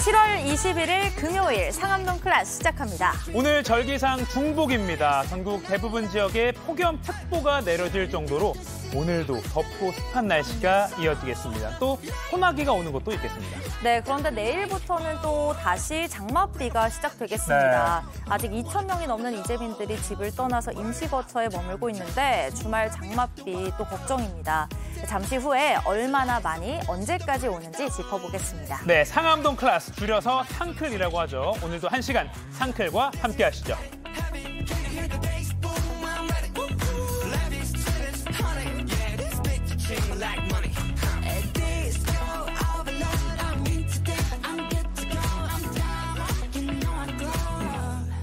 7월 21일 금요일 상암동 클래스 시작합니다. 오늘 절기상 중복입니다. 전국 대부분 지역에 폭염특보가 내려질 정도로 오늘도 덥고 습한 날씨가 이어지겠습니다. 또 소나기가 오는 곳도 있겠습니다. 네, 그런데 내일부터는 또 다시 장맛비가 시작되겠습니다. 네. 아직 2,000명이 넘는 이재민들이 집을 떠나서 임시거처에 머물고 있는데 주말 장맛비 또 걱정입니다. 잠시 후에 얼마나 많이 언제까지 오는지 짚어보겠습니다. 네, 상암동 클래스 줄여서 상클이라고 하죠. 오늘도 1시간 상클과 함께 하시죠.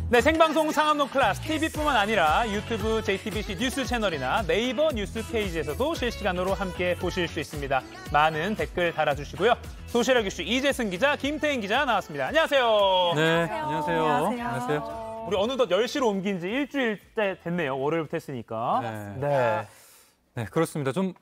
네, 생방송 상암동 클래스 TV뿐만 아니라 유튜브 JTBC 뉴스 채널이나 네이버 뉴스 페이지에서도 실시간으로 함께 보실 수 있습니다. 많은 댓글 달아주시고요. 소셜 이슈 이재승 기자, 김태인 기자 나왔습니다. 안녕하세요. 네, 안녕하세요. 우리 어느덧 10시로 옮긴 지 일주일째 됐네요. 월요일부터 했으니까. 네, 그렇습니다. 좀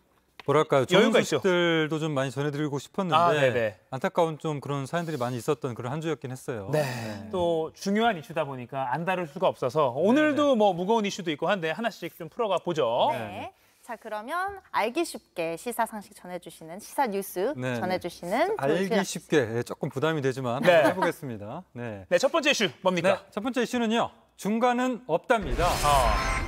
뭐랄까요, 좋은 소식들도 좀 많이 전해드리고 싶었는데 안타까운 좀 그런 사연들이 많이 있었던 그런 한 주였긴 했어요. 네. 또 중요한 이슈다 보니까 안 다룰 수가 없어서 오늘도 뭐 무거운 이슈도 있고 한데 하나씩 좀 풀어가 보죠. 네. 자, 그러면 알기 쉽게 시사 상식 전해주시는 시사 뉴스 전해주시는 알기 쉽게 조금 부담이 되지만 한번 해보겠습니다. 네, 첫 번째 이슈 뭡니까? 네, 첫 번째 이슈는요. 중간은 없답니다.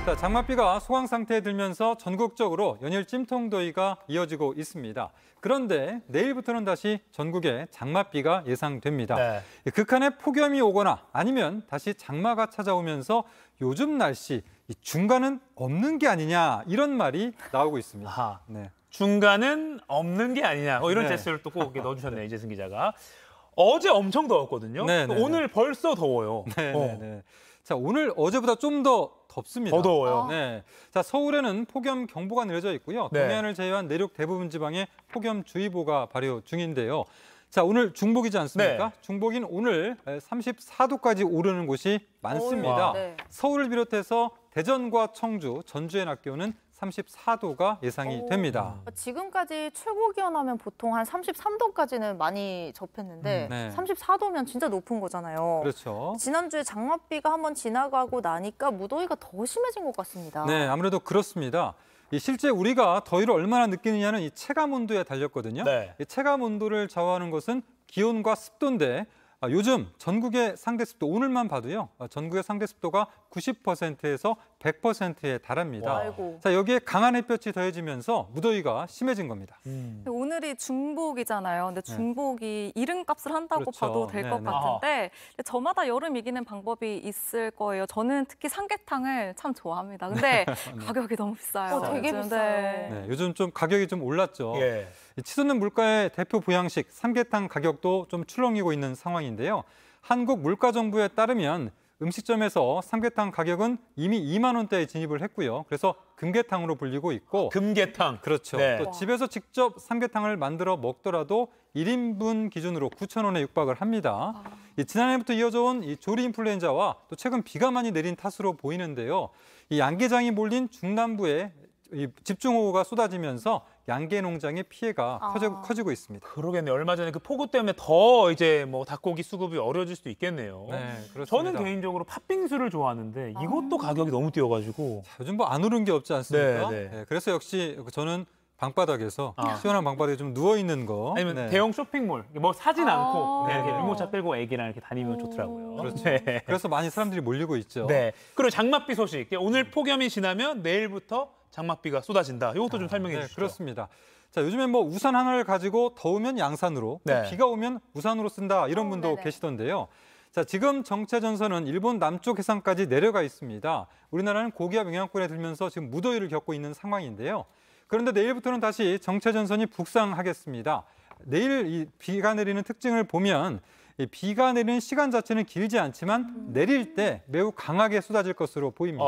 자, 장맛비가 소강 상태에 들면서 전국적으로 연일 찜통더위가 이어지고 있습니다. 그런데 내일부터는 다시 전국에 장맛비가 예상됩니다. 네. 극한의 폭염이 오거나 아니면 다시 장마가 찾아오면서 요즘 날씨 이 중간은 없는 게 아니냐 이런 말이 나오고 있습니다. 네. 중간은 없는 게 아니냐 이런 제스처를 또 꼭 넣어주셨네요. 이재승 기자가. 어제 엄청 더웠거든요. 오늘 벌써 더워요. 네. 자, 오늘 어제보다 좀 더 덥습니다. 더 더워요. 네. 자, 서울에는 폭염 경보가 내려져 있고요. 동해안을 제외한 내륙 대부분 지방에 폭염주의보가 발효 중인데요. 자, 오늘 중복이지 않습니까? 네. 중복인 오늘 34도까지 오르는 곳이 많습니다. 서울을 비롯해서 대전과 청주, 전주의 낮 기온은 34도가 예상이 됩니다. 지금까지 최고 기온하면 보통 한 33도까지는 많이 접했는데 34도면 진짜 높은 거잖아요. 그렇죠. 지난주에 장맛비가 한번 지나가고 나니까 무더위가 더 심해진 것 같습니다. 네, 아무래도 그렇습니다. 실제 우리가 더위를 얼마나 느끼느냐는 이 체감 온도에 달렸거든요. 이 체감 온도를 좌우하는 것은 기온과 습도인데 요즘 전국의 상대 습도 오늘만 봐도요. 전국의 상대 습도가 90%에서 100%에 달합니다. 자, 여기에 강한 햇볕이 더해지면서 무더위가 심해진 겁니다. 오늘이 중복이잖아요. 근데 중복이 이름값을 한다고 봐도 될 것 같은데 저마다 여름 이기는 방법이 있을 거예요. 저는 특히 삼계탕을 참 좋아합니다. 근데 가격이 너무 비싸요. 되게 비싸요. 네, 요즘 좀 가격이 좀 올랐죠. 치솟는 물가의 대표 보양식 삼계탕 가격도 좀 출렁이고 있는 상황인데요. 한국물가정부에 따르면 음식점에서 삼계탕 가격은 이미 2만 원대에 진입을 했고요. 그래서 금계탕으로 불리고 있고 금계탕. 그렇죠. 또 집에서 직접 삼계탕을 만들어 먹더라도 1인분 기준으로 9천 원에 육박을 합니다. 지난해부터 이어져 온 이 조리 인플루엔자와 또 최근 비가 많이 내린 탓으로 보이는데요. 이 양계장이 몰린 중남부에 이 집중호우가 쏟아지면서 양계 농장의 피해가 커지고 있습니다. 그러겠네요. 얼마 전에 그 폭우 때문에 더 이제 뭐 닭고기 수급이 어려질 수도 있겠네요. 네, 그렇습니다. 저는 개인적으로 팥빙수를 좋아하는데 이것도 가격이 너무 뛰어가지고 요즘 뭐 안 오른 게 없지 않습니까? 네, 그래서 역시 저는 방바닥에서 시원한 방바닥에 좀 누워 있는 거 아니면 대형 쇼핑몰 뭐 사진 않고 이렇게 유모차 끌고 애기랑 이렇게 다니면 좋더라고요. 그렇죠. 그래서 많이 사람들이 몰리고 있죠. 네. 그리고 장맛비 소식. 오늘 폭염이 지나면 내일부터 장맛비가 쏟아진다. 이것도 좀 설명해 주시죠. 그렇습니다. 자, 요즘에 뭐 우산 하나를 가지고 더우면 양산으로, 비가 오면 우산으로 쓴다 이런 분도 계시던데요. 자, 지금 정체 전선은 일본 남쪽 해상까지 내려가 있습니다. 우리나라는 고기압 영향권에 들면서 지금 무더위를 겪고 있는 상황인데요. 그런데 내일부터는 다시 정체 전선이 북상하겠습니다. 내일 이 비가 내리는 특징을 보면 이 비가 내리는 시간 자체는 길지 않지만 내릴 때 매우 강하게 쏟아질 것으로 보입니다.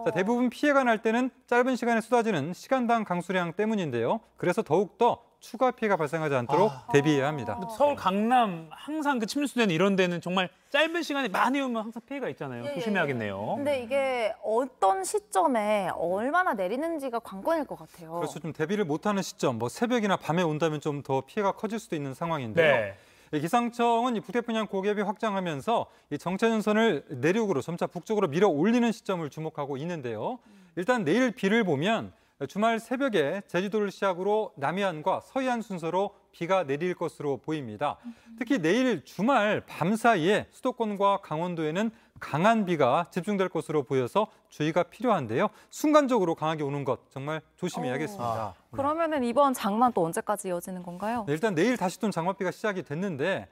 자, 대부분 피해가 날 때는 짧은 시간에 쏟아지는 시간당 강수량 때문인데요. 그래서 더욱더 추가 피해가 발생하지 않도록 대비해야 합니다. 서울, 강남 항상 그 침수되는 이런 데는 정말 짧은 시간에 많이 오면 항상 피해가 있잖아요. 조심해야겠네요. 근데 이게 어떤 시점에 얼마나 내리는지가 관건일 것 같아요. 그래서 좀 대비를 못하는 시점, 뭐 새벽이나 밤에 온다면 좀 더 피해가 커질 수도 있는 상황인데요. 기상청은 이 북태평양 고기압이 확장하면서 이 정체전선을 내륙으로 점차 북쪽으로 밀어 올리는 시점을 주목하고 있는데요. 일단 내일 비를 보면 주말 새벽에 제주도를 시작으로 남해안과 서해안 순서로 비가 내릴 것으로 보입니다. 특히 내일 주말 밤 사이에 수도권과 강원도에는 강한 비가 집중될 것으로 보여서 주의가 필요한데요. 순간적으로 강하게 오는 것 정말 조심해야겠습니다. 그러면은 이번 장마 또 언제까지 이어지는 건가요? 네, 일단 내일 다시 또 장맛비가 시작이 됐는데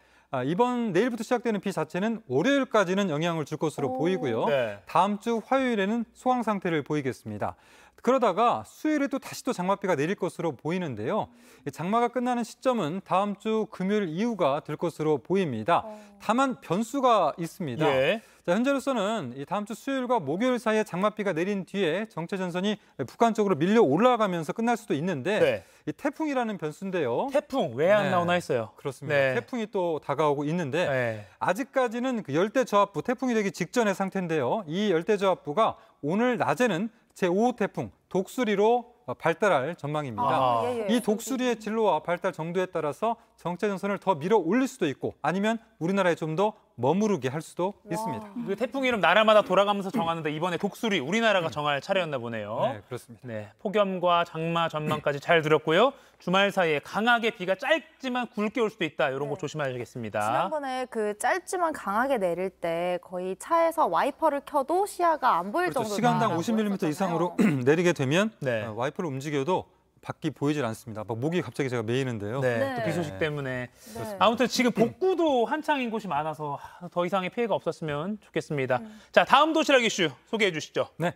이번 내일부터 시작되는 비 자체는 월요일까지는 영향을 줄 것으로 보이고요. 네. 다음 주 화요일에는 소강 상태를 보이겠습니다. 그러다가 수요일에도 다시 또 장맛비가 내릴 것으로 보이는데요. 장마가 끝나는 시점은 다음 주 금요일 이후가 될 것으로 보입니다. 다만 변수가 있습니다. 예. 자, 현재로서는 이 다음 주 수요일과 목요일 사이에 장맛비가 내린 뒤에 정체전선이 북한 쪽으로 밀려 올라가면서 끝날 수도 있는데 네. 이 태풍이라는 변수인데요. 태풍 왜 안 네. 나오나 했어요. 그렇습니다. 네. 태풍이 또 다가오고 있는데 네. 아직까지는 그 열대저압부 태풍이 되기 직전의 상태인데요. 이 열대저압부가 오늘 낮에는 제5호 태풍 독수리로 발달할 전망입니다. 이 독수리의 진로와 발달 정도에 따라서 정체전선을 더 밀어 올릴 수도 있고 아니면 우리나라에 좀 더 머무르게 할 수도 있습니다. 그 태풍 이름 나라마다 돌아가면서 정하는데 이번에 독수리 우리나라가 정할 차례였나 보네요. 네, 그렇습니다. 네, 폭염과 장마 전망까지 잘 들었고요. 주말 사이에 강하게 비가 짧지만 굵게 올 수도 있다. 이런 거 조심하셔야겠습니다. 지난번에 그 짧지만 강하게 내릴 때 거의 차에서 와이퍼를 켜도 시야가 안 보일 그렇죠. 정도로 시간당 50mm 이상으로 내리게 되면 네. 와이퍼를 움직여도 밖이 보이질 않습니다. 막 목이 갑자기 제가 메이는데요. 네, 네. 또 비 소식 때문에. 네. 아무튼 지금 복구도 한창인 곳이 많아서 더 이상의 피해가 없었으면 좋겠습니다. 자, 다음 도시락 이슈 소개해 주시죠. 네.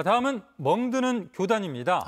다음은 멍드는 교단입니다.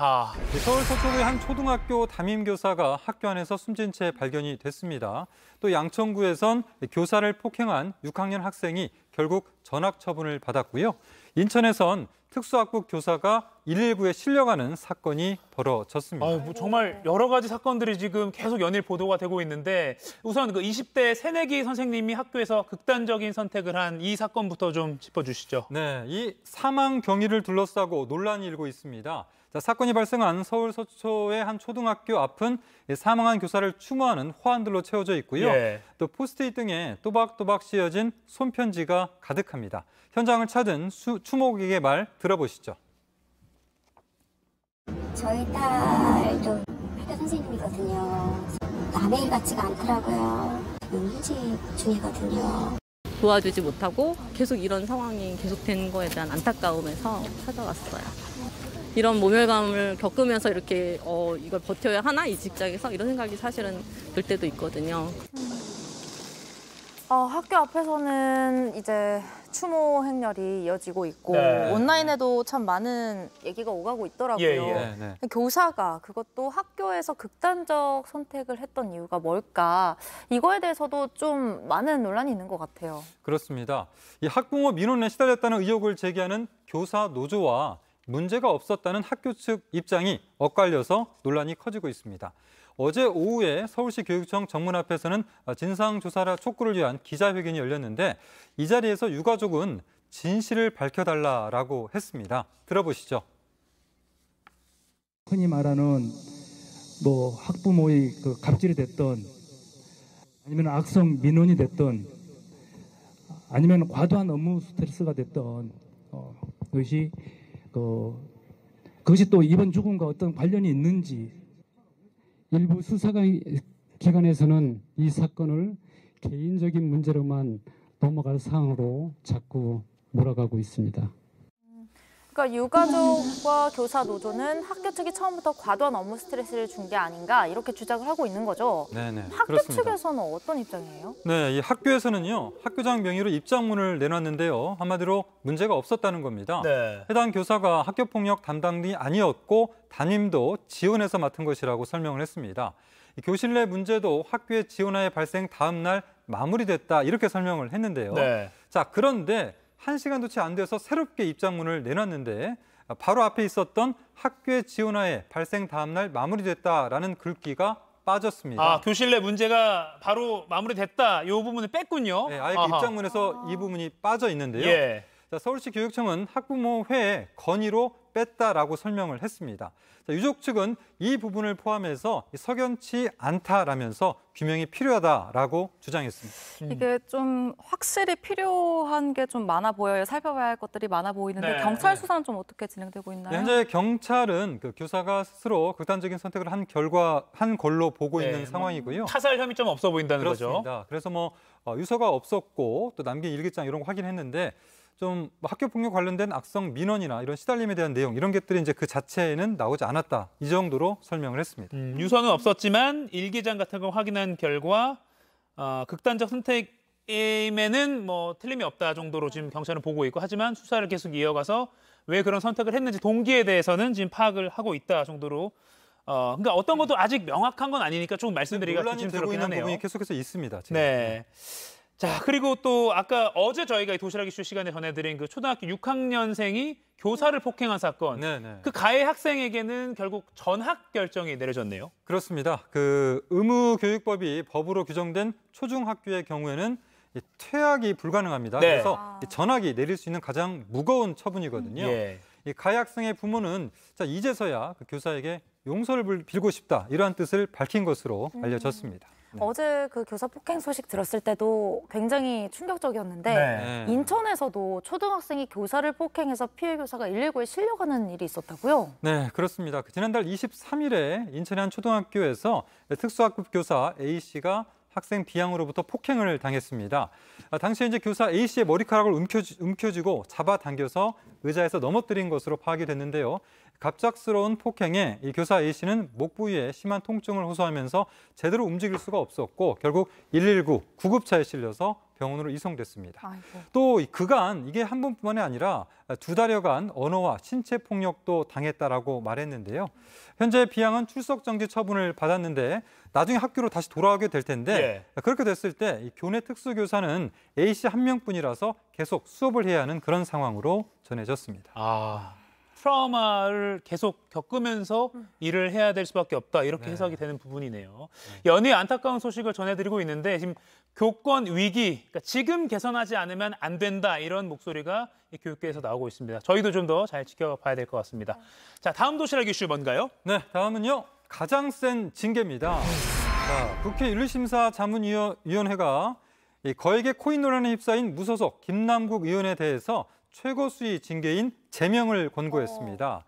서울 서초구의 한 초등학교 담임교사가 학교 안에서 숨진 채 발견이 됐습니다. 또 양천구에선 교사를 폭행한 6학년 학생이 결국 전학 처분을 받았고요. 인천에선 특수학급 교사가 119에 실려가는 사건이 벌어졌습니다. 뭐 정말 여러 가지 사건들이 지금 계속 연일 보도가 되고 있는데 우선 그 20대 새내기 선생님이 학교에서 극단적인 선택을 한 이 사건부터 좀 짚어주시죠. 네, 이 사망 경위를 둘러싸고 논란이 일고 있습니다. 자, 사건이 발생한 서울 서초의 한 초등학교 앞은 사망한 교사를 추모하는 화환들로 채워져 있고요. 예. 또 포스트잇 등에 또박또박 씌어진 손편지가 가득합니다. 현장을 찾은 추모객의 말 들어보시죠. 저희 딸도 학교 선생님이거든요. 남의 일 같지가 않더라고요. 지금 휴직 중이거든요. 도와주지 못하고 계속 이런 상황이 계속되는 거에 대한 안타까움에서 찾아왔어요. 이런 모멸감을 겪으면서 이렇게 이걸 버텨야 하나 이 직장에서 이런 생각이 사실은 들 때도 있거든요. 학교 앞에서는 이제 추모 행렬이 이어지고 있고 네. 온라인에도 참 많은 얘기가 오가고 있더라고요. 예. 네. 교사가 그것도 학교에서 극단적 선택을 했던 이유가 뭘까? 이거에 대해서도 좀 많은 논란이 있는 것 같아요. 그렇습니다. 이 학부모 민원에 시달렸다는 의혹을 제기하는 교사 노조와 문제가 없었다는 학교 측 입장이 엇갈려서 논란이 커지고 있습니다. 어제 오후에 서울시 교육청 정문 앞에서는 진상조사 촉구를 위한 기자회견이 열렸는데 이 자리에서 유가족은 진실을 밝혀달라라고 했습니다. 들어보시죠. 흔히 말하는 학부모의 그 갑질이 됐던 아니면 악성 민원이 됐던 아니면 과도한 업무 스트레스가 됐던 그것이 또 이번 죽음과 어떤 관련이 있는지 일부 수사기관에서는 이 사건을 개인적인 문제로만 넘어갈 사항으로 자꾸 몰아가고 있습니다. 그러니까 유가족과 교사 노조는 학교 측이 처음부터 과도한 업무 스트레스를 준 게 아닌가 이렇게 주장을 하고 있는 거죠. 네네. 학교 그렇습니다. 측에서는 어떤 입장이에요? 네, 이 학교에서는요 학교장 명의로 입장문을 내놨는데요 한마디로 문제가 없었다는 겁니다. 네. 해당 교사가 학교폭력 담당이 아니었고 담임도 지원해서 맡은 것이라고 설명을 했습니다. 교실 내 문제도 학교의 지원하에 발생 다음 날 마무리됐다 이렇게 설명을 했는데요. 네. 자, 그런데 1시간도 채 안 돼서 새롭게 입장문을 내놨는데 바로 앞에 있었던 학교의 지원하에 발생 다음 날 마무리됐다라는 글귀가 빠졌습니다. 교실 내 문제가 바로 마무리됐다. 이 부분을 뺐군요. 네, 아예 그 입장문에서 이 부분이 빠져 있는데요. 예. 자, 서울시 교육청은 학부모회에 건의로 뺐다라고 설명을 했습니다. 자, 유족 측은 이 부분을 포함해서 석연치 않다라면서 규명이 필요하다라고 주장했습니다. 이게 좀 확실히 필요한 게 좀 많아 보여요. 살펴봐야 할 것들이 많아 보이는데 경찰 수사는 좀 어떻게 진행되고 있나요? 네, 현재 경찰은 그 교사가 스스로 극단적인 선택을 한 걸로 보고 있는 상황이고요. 타살 혐의점 없어 보인다는 그렇습니다. 거죠. 그래서 유서가 없었고 또 남긴 일기장 이런 거 확인했는데 좀 학교 폭력 관련된 악성 민원이나 이런 시달림에 대한 내용 이런 것들이 이제 그 자체에는 나오지 않았다. 이 정도로 설명을 했습니다. 유서는 없었지만 일기장 같은 거 확인한 결과 극단적 선택임에는 틀림이 없다 정도로 지금 경찰은 보고 있고 하지만 수사를 계속 이어가서 왜 그런 선택을 했는지 동기에 대해서는 지금 파악을 하고 있다 정도로 그러니까 어떤 것도 아직 명확한 건 아니니까 조금 말씀드리기가 조심스럽긴 하네요. 부분이 계속해서 있습니다. 지금. 네. 자, 그리고 또 어제 저희가 도시락 이슈 시간에 전해드린 그 초등학교 6학년생이 교사를 폭행한 사건. 그 가해 학생에게는 결국 전학 결정이 내려졌네요. 그렇습니다. 그 의무교육법이 법으로 규정된 초중학교의 경우에는 퇴학이 불가능합니다. 그래서 전학이 내릴 수 있는 가장 무거운 처분이거든요. 이 가해 학생의 부모는 이제서야 그 교사에게 용서를 빌고 싶다 이러한 뜻을 밝힌 것으로 알려졌습니다. 어제 그 교사 폭행 소식 들었을 때도 굉장히 충격적이었는데 인천에서도 초등학생이 교사를 폭행해서 피해 교사가 119에 실려가는 일이 있었다고요? 네, 그렇습니다. 지난달 23일에 인천의 한 초등학교에서 특수학급 교사 A씨가 학생 B양으로부터 폭행을 당했습니다. 당시에 이제 교사 A씨의 머리카락을 움켜쥐고 잡아당겨서 의자에서 넘어뜨린 것으로 파악이 됐는데요. 갑작스러운 폭행에 이 교사 A씨는 목 부위에 심한 통증을 호소하면서 제대로 움직일 수가 없었고 결국 119 구급차에 실려서 병원으로 이송됐습니다. 또 그간 이게 한 번뿐만이 아니라 2달여간 언어와 신체 폭력도 당했다라고 말했는데요. 현재 B양은 출석 정지 처분을 받았는데 나중에 학교로 다시 돌아오게 될 텐데 그렇게 됐을 때 이 교내 특수교사는 A씨 한 명뿐이라서 계속 수업을 해야 하는 그런 상황으로 전해졌습니다. 트라우마를 계속 겪으면서 일을 해야 될 수밖에 없다. 이렇게 해석이 되는 부분이네요. 연이에 안타까운 소식을 전해드리고 있는데 지금 교권 위기, 그러니까 지금 개선하지 않으면 안 된다. 이런 목소리가 이 교육계에서 나오고 있습니다. 저희도 좀 더 잘 지켜봐야 될 것 같습니다. 자, 다음 도시락 이슈 뭔가요? 네, 다음은요. 가장 센 징계입니다. 자, 국회 윤리심사자문위원회가 거액의 코인 논란에 휩싸인 무소속 김남국 의원에 대해서 최고 수위 징계인 제명을 권고했습니다.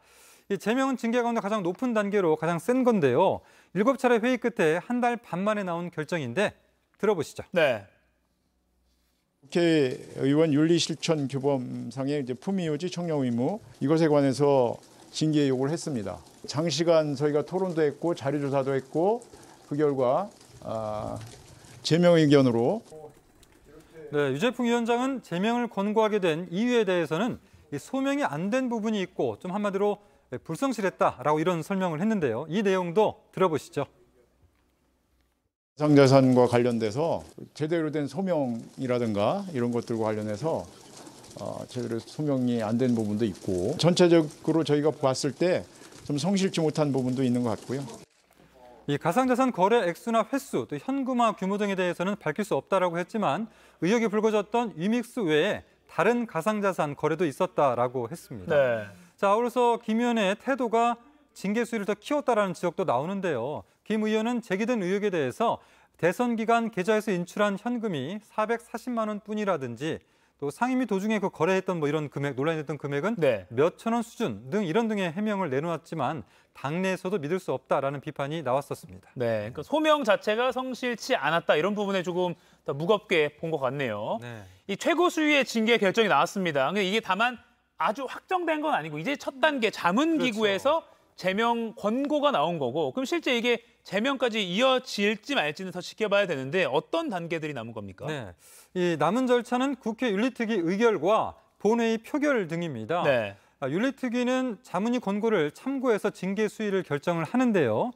이 제명은 징계 가운데 가장 높은 단계로 가장 센 건데요. 7차례 회의 끝에 한 달 반 만에 나온 결정인데 들어보시죠. 네. 국회의원 윤리실천규범상의 품위유지 청렴 의무 이것에 관해서 징계 요구를 했습니다. 장시간 저희가 토론도 했고 자료조사도 했고 그 결과 제명 의견으로 네, 유재풍 위원장은 제명을 권고하게 된 이유에 대해서는 소명이 안 된 부분이 있고 좀 한마디로 불성실했다라고 이런 설명을 했는데요. 이 내용도 들어보시죠. 가상자산과 관련돼서 제대로 된 소명이라든가 이런 것들과 관련해서 제대로 소명이 안 된 부분도 있고 전체적으로 저희가 봤을 때 좀 성실치 못한 부분도 있는 것 같고요. 이 가상자산 거래 액수나 횟수, 또 현금화 규모 등에 대해서는 밝힐 수 없다라고 했지만 의혹이 불거졌던 위믹스 외에 다른 가상자산 거래도 있었다라고 했습니다. 자, 아울러서 김 의원의 태도가 징계 수위를 더 키웠다라는 지적도 나오는데요. 김 의원은 제기된 의혹에 대해서 대선 기간 계좌에서 인출한 현금이 440만 원뿐이라든지 또 상임위 도중에 그 거래했던 이런 금액, 논란이 됐던 금액은 몇천 원 수준 등 이런 등의 해명을 내놓았지만 당내에서도 믿을 수 없다라는 비판이 나왔었습니다. 네, 그러니까 소명 자체가 성실치 않았다 이런 부분에 조금 더 무겁게 본 것 같네요. 이 최고 수위의 징계 결정이 나왔습니다. 근데 이게 다만 아주 확정된 건 아니고 이제 첫 단계 자문기구에서 제명 권고가 나온 거고 그럼 실제 이게 제명까지 이어질지 말지는 더 지켜봐야 되는데 어떤 단계들이 남은 겁니까? 네, 이 남은 절차는 국회 윤리특위 의결과 본회의 표결 등입니다. 윤리특위는 자문위 권고를 참고해서 징계 수위를 결정을 하는데요.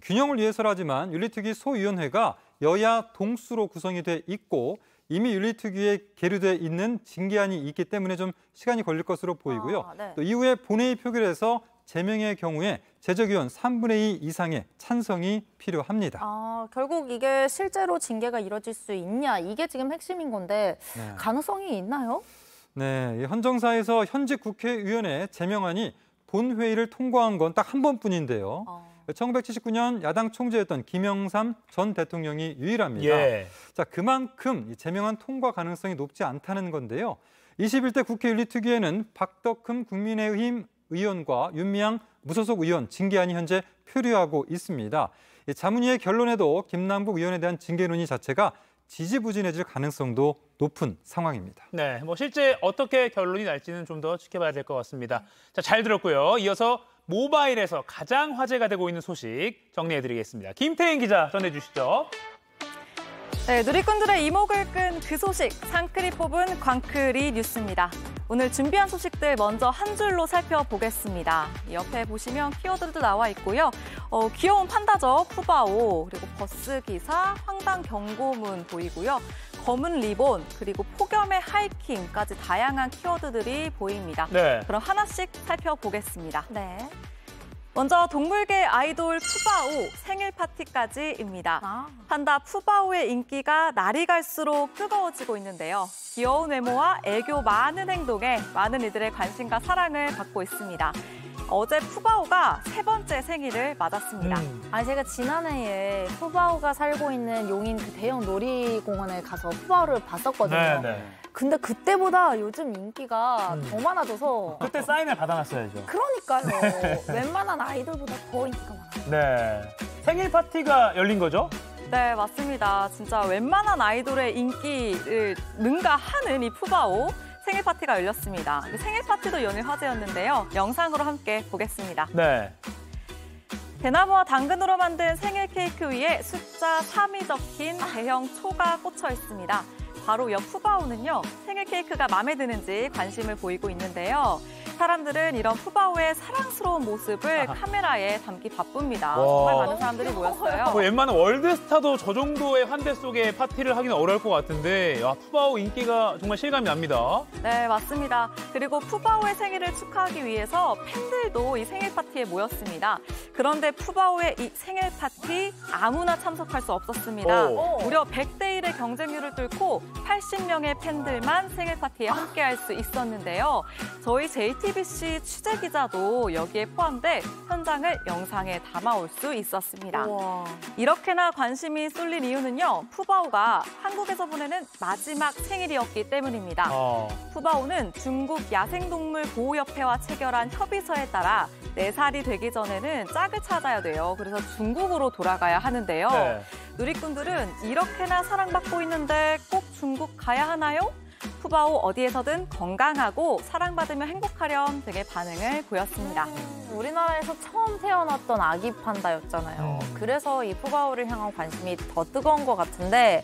균형을 위해서라지만 윤리특위 소위원회가 여야 동수로 구성이 돼 있고 이미 윤리특위에 계류돼 있는 징계안이 있기 때문에 좀 시간이 걸릴 것으로 보이고요. 또 이후에 본회의 표결에서 제명의 경우에 제적위원 3분의 2 이상의 찬성이 필요합니다. 결국 이게 실제로 징계가 이뤄질 수 있냐 이게 지금 핵심인 건데 가능성이 있나요? 네, 헌정사에서 현직 국회의원의 제명안이 본회의를 통과한 건 딱 한 번뿐인데요. 1979년 야당 총재였던 김영삼 전 대통령이 유일합니다. 자, 그만큼 제명안 통과 가능성이 높지 않다는 건데요. 21대 국회 윤리특위에는 박덕흠 국민의힘 의원과 윤미향 무소속 의원 징계안이 현재 표류하고 있습니다. 자문위의 결론에도 김남국 의원에 대한 징계 논의 자체가 지지부진해질 가능성도 높은 상황입니다. 네, 실제 어떻게 결론이 날지는 좀 더 지켜봐야 될 것 같습니다. 자, 잘 들었고요. 이어서 모바일에서 가장 화제가 되고 있는 소식 정리해드리겠습니다. 김태인 기자 전해주시죠. 네, 누리꾼들의 이목을 끈 그 소식, 상크리 뽑은 광크리 뉴스입니다. 오늘 준비한 소식들 먼저 한 줄로 살펴보겠습니다. 옆에 보시면 키워드도 나와 있고요. 귀여운 판다죠, 푸바오, 그리고 버스 기사, 황당 경고문 보이고요. 검은 리본, 그리고 폭염의 하이킹까지 다양한 키워드들이 보입니다. 네. 그럼 하나씩 살펴보겠습니다. 네. 먼저 동물계 아이돌 푸바오 생일 파티까지입니다. 판다 푸바오의 인기가 날이 갈수록 뜨거워지고 있는데요. 귀여운 외모와 애교 많은 행동에 많은 이들의 관심과 사랑을 받고 있습니다. 어제 푸바오가 3번째 생일을 맞았습니다. 아니 제가 지난해에 푸바오가 살고 있는 용인 그 대형 놀이공원에 가서 푸바오를 봤었거든요. 네. 근데 그때보다 요즘 인기가 더 많아져서 그때 사인을 받아놨어야죠. 그러니까요. 웬만한 아이돌보다 더 인기가 많아요. 네. 생일 파티가 열린 거죠? 네, 맞습니다. 진짜 웬만한 아이돌의 인기를 능가하는 이 푸바오. 생일 파티가 열렸습니다. 생일 파티도 연일 화제였는데요. 영상으로 함께 보겠습니다. 네. 대나무와 당근으로 만든 생일 케이크 위에 숫자 3이 적힌 대형 초가 꽂혀 있습니다. 바로 옆 푸바오는요, 생일 케이크가 마음에 드는지 관심을 보이고 있는데요. 사람들은 이런 푸바오의 사랑스러운 모습을 카메라에 담기 바쁩니다. 정말 많은 사람들이 모였어요. 웬만한 월드스타도 저 정도의 환대 속에 파티를 하기는 어려울 것 같은데 푸바오 인기가 정말 실감이 납니다. 네, 맞습니다. 그리고 푸바오의 생일을 축하하기 위해서 팬들도 이 생일 파티에 모였습니다. 그런데 푸바오의 이 생일 파티 아무나 참석할 수 없었습니다. 무려 100대 1의 경쟁률을 뚫고 80명의 팬들만 생일 파티에 함께할 수 있었는데요. 저희 JTBC 취재기자도 여기에 포함돼 현장을 영상에 담아올 수 있었습니다. 우와. 이렇게나 관심이 쏠린 이유는요. 푸바오가 한국에서 보내는 마지막 생일이었기 때문입니다. 푸바오는 중국 야생동물 보호협회와 체결한 협의서에 따라 4살이 되기 전에는 짝을 찾아야 돼요. 그래서 중국으로 돌아가야 하는데요. 네. 누리꾼들은 이렇게나 사랑받고 있는데 꼭 중국 가야 하나요? 푸바오 어디에서든 건강하고 사랑받으며 행복하렴 등의 반응을 보였습니다. 우리나라에서 처음 태어났던 아기 판다였잖아요. 그래서 이 푸바오를 향한 관심이 더 뜨거운 것 같은데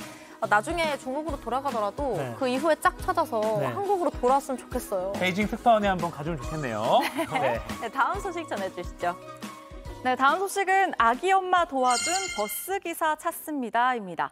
나중에 중국으로 돌아가더라도 그 이후에 짝 찾아서 한국으로 돌아왔으면 좋겠어요. 베이징 특파원에 한번 가주면 좋겠네요. 네, 다음 소식 전해주시죠. 네, 다음 소식은 아기 엄마 도와준 버스기사 찾습니다입니다.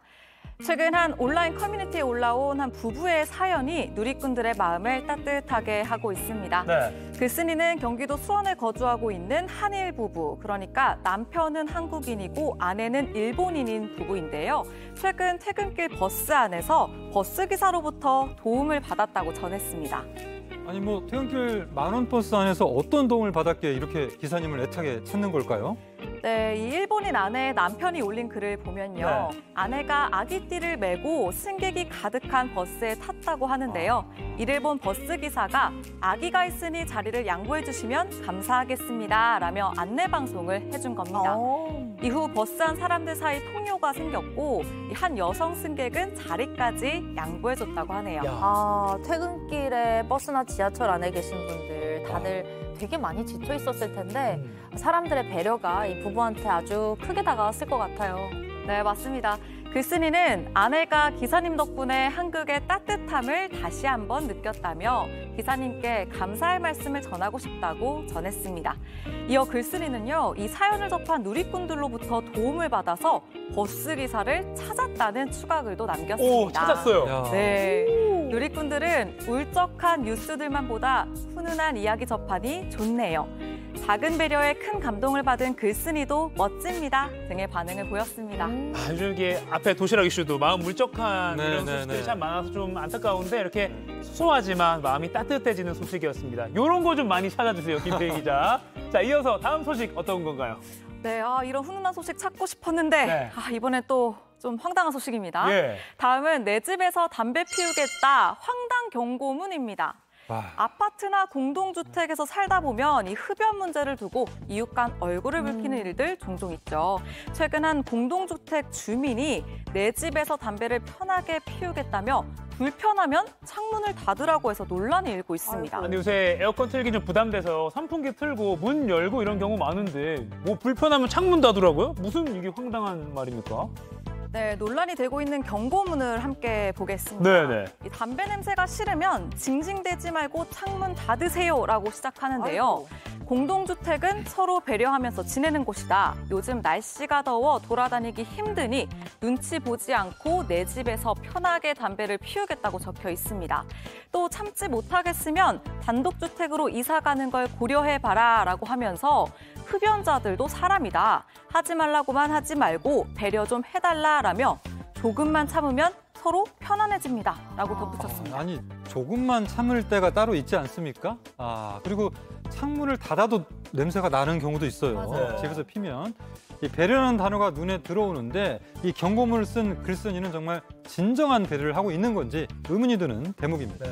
최근 한 온라인 커뮤니티에 올라온 한 부부의 사연이 누리꾼들의 마음을 따뜻하게 하고 있습니다. 네. 글쓴이는 경기도 수원에 거주하고 있는 한일 부부, 그러니까 남편은 한국인이고 아내는 일본인인 부부인데요. 최근 퇴근길 버스 안에서 버스기사로부터 도움을 받았다고 전했습니다. 아니 퇴근길 만원 버스 안에서 어떤 도움을 받았기에 이렇게 기사님을 애타게 찾는 걸까요? 네, 이 일본인 아내의 남편이 올린 글을 보면요. 아내가 아기띠를 메고 승객이 가득한 버스에 탔다고 하는데요. 이를 본 버스기사가 아기가 있으니 자리를 양보해 주시면 감사하겠습니다 라며 안내방송을 해준 겁니다. 이후 버스 안 사람들 사이 통요가 생겼고 한 여성 승객은 자리까지 양보해 줬다고 하네요. 퇴근길에 버스나 지하철 안에 계신 분들 다들 되게 많이 지쳐 있었을 텐데 사람들의 배려가 이 부부한테 아주 크게 다가왔을 것 같아요. 네, 맞습니다. 글쓴이는 아내가 기사님 덕분에 한국의 따뜻함을 다시 한번 느꼈다며 기사님께 감사의 말씀을 전하고 싶다고 전했습니다. 이어 글쓴이는요, 이 사연을 접한 누리꾼들로부터 도움을 받아서 버스기사를 찾았다는 추가글도 남겼습니다. 오, 찾았어요. 네. 누리꾼들은 울적한 뉴스들만 보다 훈훈한 이야기 접하니 좋네요. 작은 배려에 큰 감동을 받은 글쓴이도 멋집니다 등의 반응을 보였습니다. 요즘 이게 앞에 도시락 이슈도 마음 물적한 이런 소식들이 참 많아서 좀 안타까운데 이렇게 소소하지만 마음이 따뜻해지는 소식이었습니다. 이런 거 좀 많이 찾아주세요, 김태희 기자. 자, 이어서 다음 소식 어떤 건가요? 네, 이런 훈훈한 소식 찾고 싶었는데 이번엔 또 좀 황당한 소식입니다. 다음은 내 집에서 담배 피우겠다 황당 경고문입니다. 아파트나 공동주택에서 살다 보면 이 흡연 문제를 두고 이웃 간 얼굴을 붉히는 일들 종종 있죠. 최근 한 공동주택 주민이 내 집에서 담배를 편하게 피우겠다며 불편하면 창문을 닫으라고 해서 논란이 일고 있습니다. 아니, 요새 에어컨 틀기 좀 부담돼서 선풍기 틀고 문 열고 이런 경우 많은데 뭐 불편하면 창문 닫으라고요? 무슨 이게 황당한 말입니까? 네, 논란이 되고 있는 경고문을 함께 보겠습니다. 네네. 이 담배 냄새가 싫으면 징징대지 말고 창문 닫으세요라고 시작하는데요. 공동주택은 서로 배려하면서 지내는 곳이다. 요즘 날씨가 더워 돌아다니기 힘드니 눈치 보지 않고 내 집에서 편하게 담배를 피우겠다고 적혀 있습니다. 또 참지 못하겠으면 단독주택으로 이사 가는 걸 고려해봐라 라고 하면서 흡연자들도 사람이다. 하지 말라고만 하지 말고 배려 좀 해달라라며 조금만 참으면 서로 편안해집니다. 라고 덧붙였습니다. 아니, 조금만 참을 때가 따로 있지 않습니까? 그리고 창문을 닫아도 냄새가 나는 경우도 있어요. 맞아요. 집에서 피면. 이 배려라는 단어가 눈에 들어오는데 이 경고문을 쓴 글쓴이는 정말 진정한 배려를 하고 있는 건지 의문이 드는 대목입니다.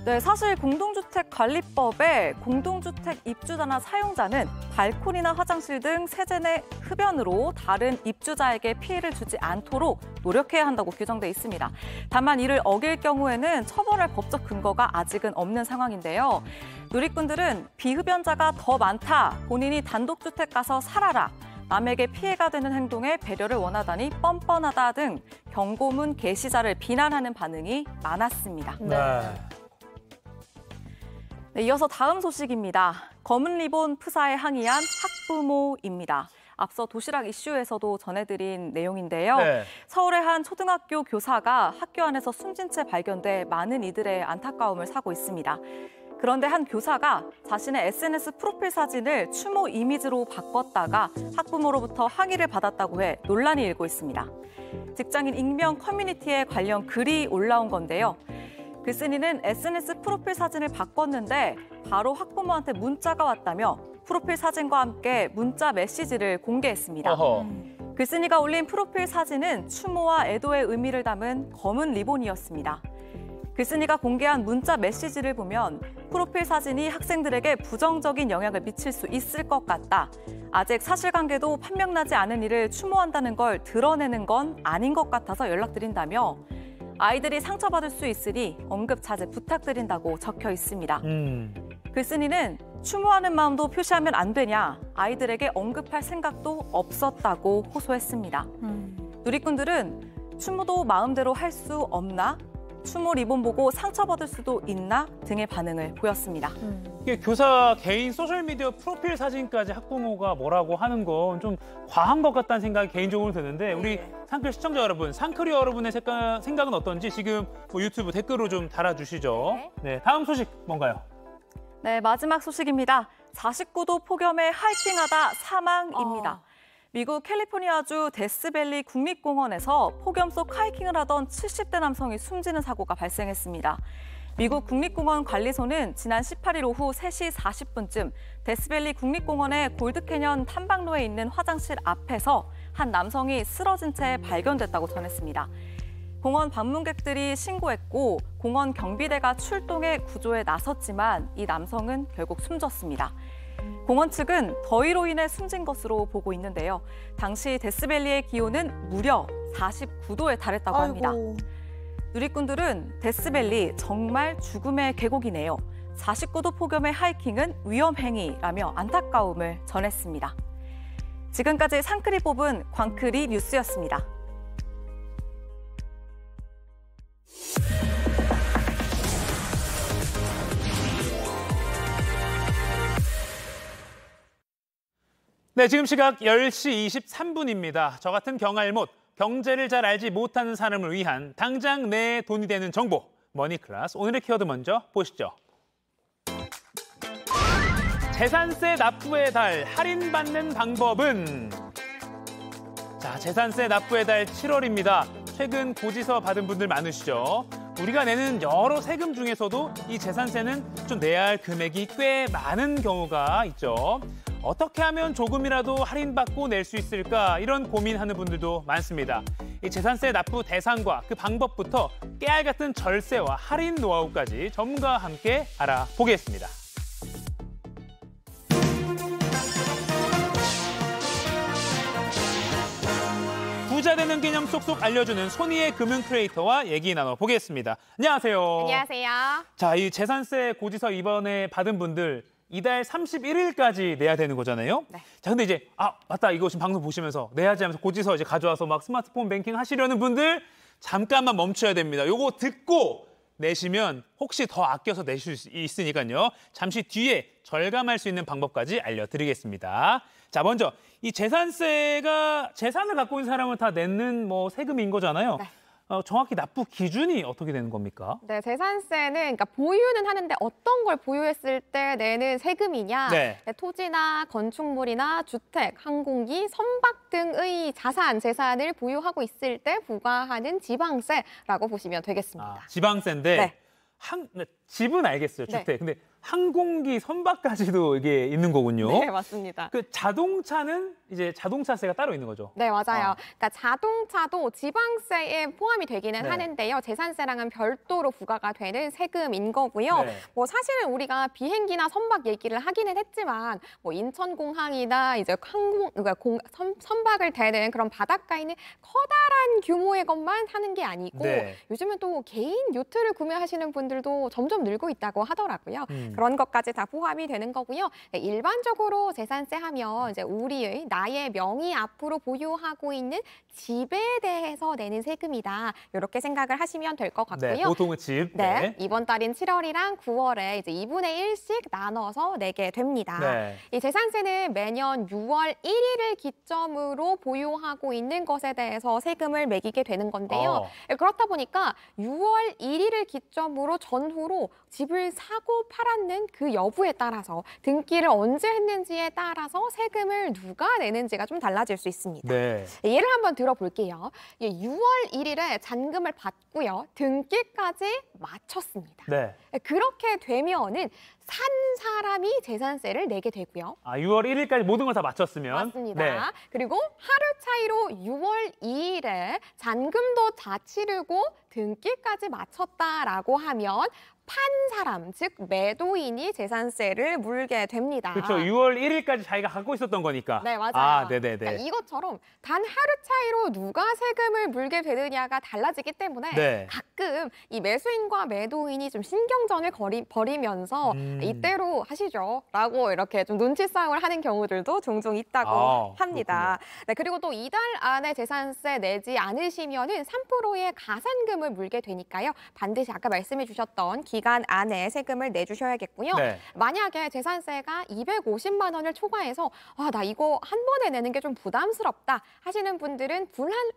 네, 사실 공동주택관리법에 공동주택 입주자나 사용자는 발코니나 화장실 등 세제 내 흡연으로 다른 입주자에게 피해를 주지 않도록 노력해야 한다고 규정돼 있습니다. 다만 이를 어길 경우에는 처벌할 법적 근거가 아직은 없는 상황인데요. 누리꾼들은 비흡연자가 더 많다, 본인이 단독주택 가서 살아라, 남에게 피해가 되는 행동에 배려를 원하다니 뻔뻔하다 등 경고문 게시자를 비난하는 반응이 많았습니다. 네, 이어서 다음 소식입니다. 검은 리본 프사에 항의한 학부모입니다. 앞서 도시락 이슈에서도 전해드린 내용인데요. 서울의 한 초등학교 교사가 학교 안에서 숨진 채 발견돼 많은 이들의 안타까움을 사고 있습니다. 그런데 한 교사가 자신의 SNS 프로필 사진을 추모 이미지로 바꿨다가 학부모로부터 항의를 받았다고 해 논란이 일고 있습니다. 직장인 익명 커뮤니티에 관련 글이 올라온 건데요. 글쓴이는 SNS 프로필 사진을 바꿨는데 바로 학부모한테 문자가 왔다며 프로필 사진과 함께 문자 메시지를 공개했습니다. 글쓴이가 올린 프로필 사진은 추모와 애도의 의미를 담은 검은 리본이었습니다. 글쓴이가 공개한 문자 메시지를 보면 프로필 사진이 학생들에게 부정적인 영향을 미칠 수 있을 것 같다. 아직 사실관계도 판명나지 않은 일을 추모한다는 걸 드러내는 건 아닌 것 같아서 연락드린다며 아이들이 상처받을 수 있으니 언급 자제 부탁드린다고 적혀 있습니다. 글쓴이는 추모하는 마음도 표시하면 안 되냐, 아이들에게 언급할 생각도 없었다고 호소했습니다. 누리꾼들은 추모도 마음대로 할 수 없나? 추모 리본 보고 상처받을 수도 있나? 등의 반응을 보였습니다. 이게 교사 개인 소셜미디어 프로필 사진까지 학부모가 뭐라고 하는 건 좀 과한 것 같다는 생각이 개인적으로 드는데 우리 상클 시청자 여러분, 상클이 여러분의 생각은 어떤지 지금 유튜브 댓글로 좀 달아주시죠. 네, 다음 소식 뭔가요? 네, 마지막 소식입니다. 49도 폭염에 하이킹하다 사망입니다. 미국 캘리포니아주 데스밸리 국립공원에서 폭염 속 하이킹을 하던 70대 남성이 숨지는 사고가 발생했습니다. 미국 국립공원 관리소는 지난 18일 오후 3시 40분쯤 데스밸리 국립공원의 골드캐년 탐방로에 있는 화장실 앞에서 한 남성이 쓰러진 채 발견됐다고 전했습니다. 공원 방문객들이 신고했고 공원 경비대가 출동해 구조에 나섰지만 이 남성은 결국 숨졌습니다. 공원 측은 더위로 인해 숨진 것으로 보고 있는데요. 당시 데스밸리의 기온은 무려 49도에 달했다고 합니다. 누리꾼들은 데스밸리 정말 죽음의 계곡이네요. 49도 폭염의 하이킹은 위험행위라며 안타까움을 전했습니다. 지금까지 상클이 뽑은 광클이 뉴스였습니다. 네, 지금 시각 10시 23분입니다. 저 같은 경알못, 경제를 잘 알지 못하는 사람을 위한 당장 내 돈이 되는 정보. 머니클래스, 오늘의 키워드 먼저 보시죠. 재산세 납부의 달 할인받는 방법은? 자, 재산세 납부의 달 7월입니다. 최근 고지서 받은 분들 많으시죠? 우리가 내는 여러 세금 중에서도 이 재산세는 좀 내야 할 금액이 꽤 많은 경우가 있죠. 어떻게 하면 조금이라도 할인받고 낼 수 있을까? 이런 고민하는 분들도 많습니다. 이 재산세 납부 대상과 그 방법부터 깨알 같은 절세와 할인 노하우까지 전문가와 함께 알아보겠습니다. 부자 되는 개념 쏙쏙 알려주는 손희의 금융 크리에이터와 얘기 나눠보겠습니다. 안녕하세요. 안녕하세요. 자, 이 재산세 고지서 이번에 받은 분들 이달 31일까지 내야 되는 거잖아요. 네. 자, 근데 이제 맞다, 이거 지금 방송 보시면서 내야지 하면서 고지서 이제 가져와서 막 스마트폰 뱅킹 하시려는 분들 잠깐만 멈춰야 됩니다. 요거 듣고 내시면 혹시 더 아껴서 내실 수 있으니까요. 잠시 뒤에 절감할 수 있는 방법까지 알려드리겠습니다. 자, 먼저 이 재산세가 재산을 갖고 있는 사람은 다 내는 뭐 세금인 거잖아요. 네. 정확히 납부 기준이 어떻게 되는 겁니까? 네, 재산세는 그러니까 보유는 하는데 어떤 걸 보유했을 때 내는 세금이냐. 네. 토지나 건축물이나 주택, 항공기, 선박 등의 자산, 재산을 보유하고 있을 때 부과하는 지방세라고 보시면 되겠습니다. 지방세인데 네. 집은 알겠어요, 네. 주택. 근데 항공기, 선박까지도 이게 있는 거군요. 네, 맞습니다. 그 자동차는 이제 자동차세가 따로 있는 거죠? 네, 맞아요. 그러니까 자동차도 지방세에 포함이 되기는 네. 하는데요. 재산세랑은 별도로 부과가 되는 세금인 거고요. 네. 뭐 사실은 우리가 비행기나 선박 얘기를 하기는 했지만 뭐 인천공항이나 이제 선박을 대는 그런 바닷가에 있는 커다란 규모의 것만 하는 게 아니고 네. 요즘은 또 개인 요트를 구매하시는 분들도 점점 늘고 있다고 하더라고요. 그런 것까지 다 포함이 되는 거고요. 네, 일반적으로 재산세 하면 이제 우리의 나의 명의 앞으로 보유하고 있는 집에 대해서 내는 세금이다. 이렇게 생각을 하시면 될 것 같고요. 네, 보통은 집. 네, 이번 달인 7월이랑 9월에 이제 2분의 1씩 나눠서 내게 됩니다. 네. 이 재산세는 매년 6월 1일을 기점으로 보유하고 있는 것에 대해서 세금을 매기게 되는 건데요. 그렇다 보니까 6월 1일을 기점으로 전후로 집을 사고 팔았는 그 여부에 따라서 등기를 언제 했는지에 따라서 세금을 누가 내는지가 좀 달라질 수 있습니다. 네. 예를 한번 들어볼게요. 6월 1일에 잔금을 받고요. 등기까지 마쳤습니다. 네. 그렇게 되면은 산 사람이 재산세를 내게 되고요. 6월 1일까지 모든 걸 다 마쳤으면. 맞습니다. 네. 그리고 하루 차이로 6월 2일에 잔금도 다 치르고 등기까지 마쳤다라고 하면 판 사람, 즉 매도인이 재산세를 물게 됩니다. 그렇죠. 6월 1일까지 자기가 갖고 있었던 거니까. 네, 맞아요. 네네네. 그러니까 이것처럼 단 하루 차이로 누가 세금을 물게 되느냐가 달라지기 때문에 네. 가끔 이 매수인과 매도인이 좀 신경전을 벌이면서 이대로 하시죠 라고 이렇게 좀 눈치 싸움을 하는 경우들도 종종 있다고 합니다. 네, 그리고 또 이달 안에 재산세 내지 않으시면은 3%의 가산금을 물게 되니까요. 반드시 아까 말씀해 주셨던 기간 안에 세금을 내주셔야겠고요. 네. 만약에 재산세가 250만 원을 초과해서 나 이거 한 번에 내는 게 좀 부담스럽다 하시는 분들은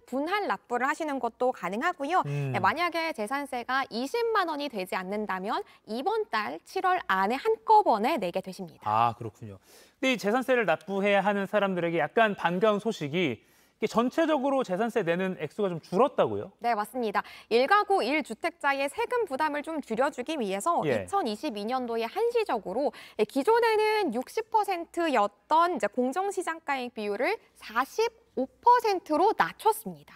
분할 납부를 하시는 것도 가능하고요. 네, 만약에 재산세가 20만 원이 되지 않는다면 이번 달 7월 안에 한꺼번에 내게 되십니다. 그렇군요. 근데 이 재산세를 납부해야 하는 사람들에게 약간 반가운 소식이 전체적으로 재산세 내는 액수가 좀 줄었다고요? 네, 맞습니다. 1가구 1주택자의 세금 부담을 좀 줄여주기 위해서 2022년도에 한시적으로 기존에는 60%였던 이제 공정시장가액 비율을 45%로 낮췄습니다.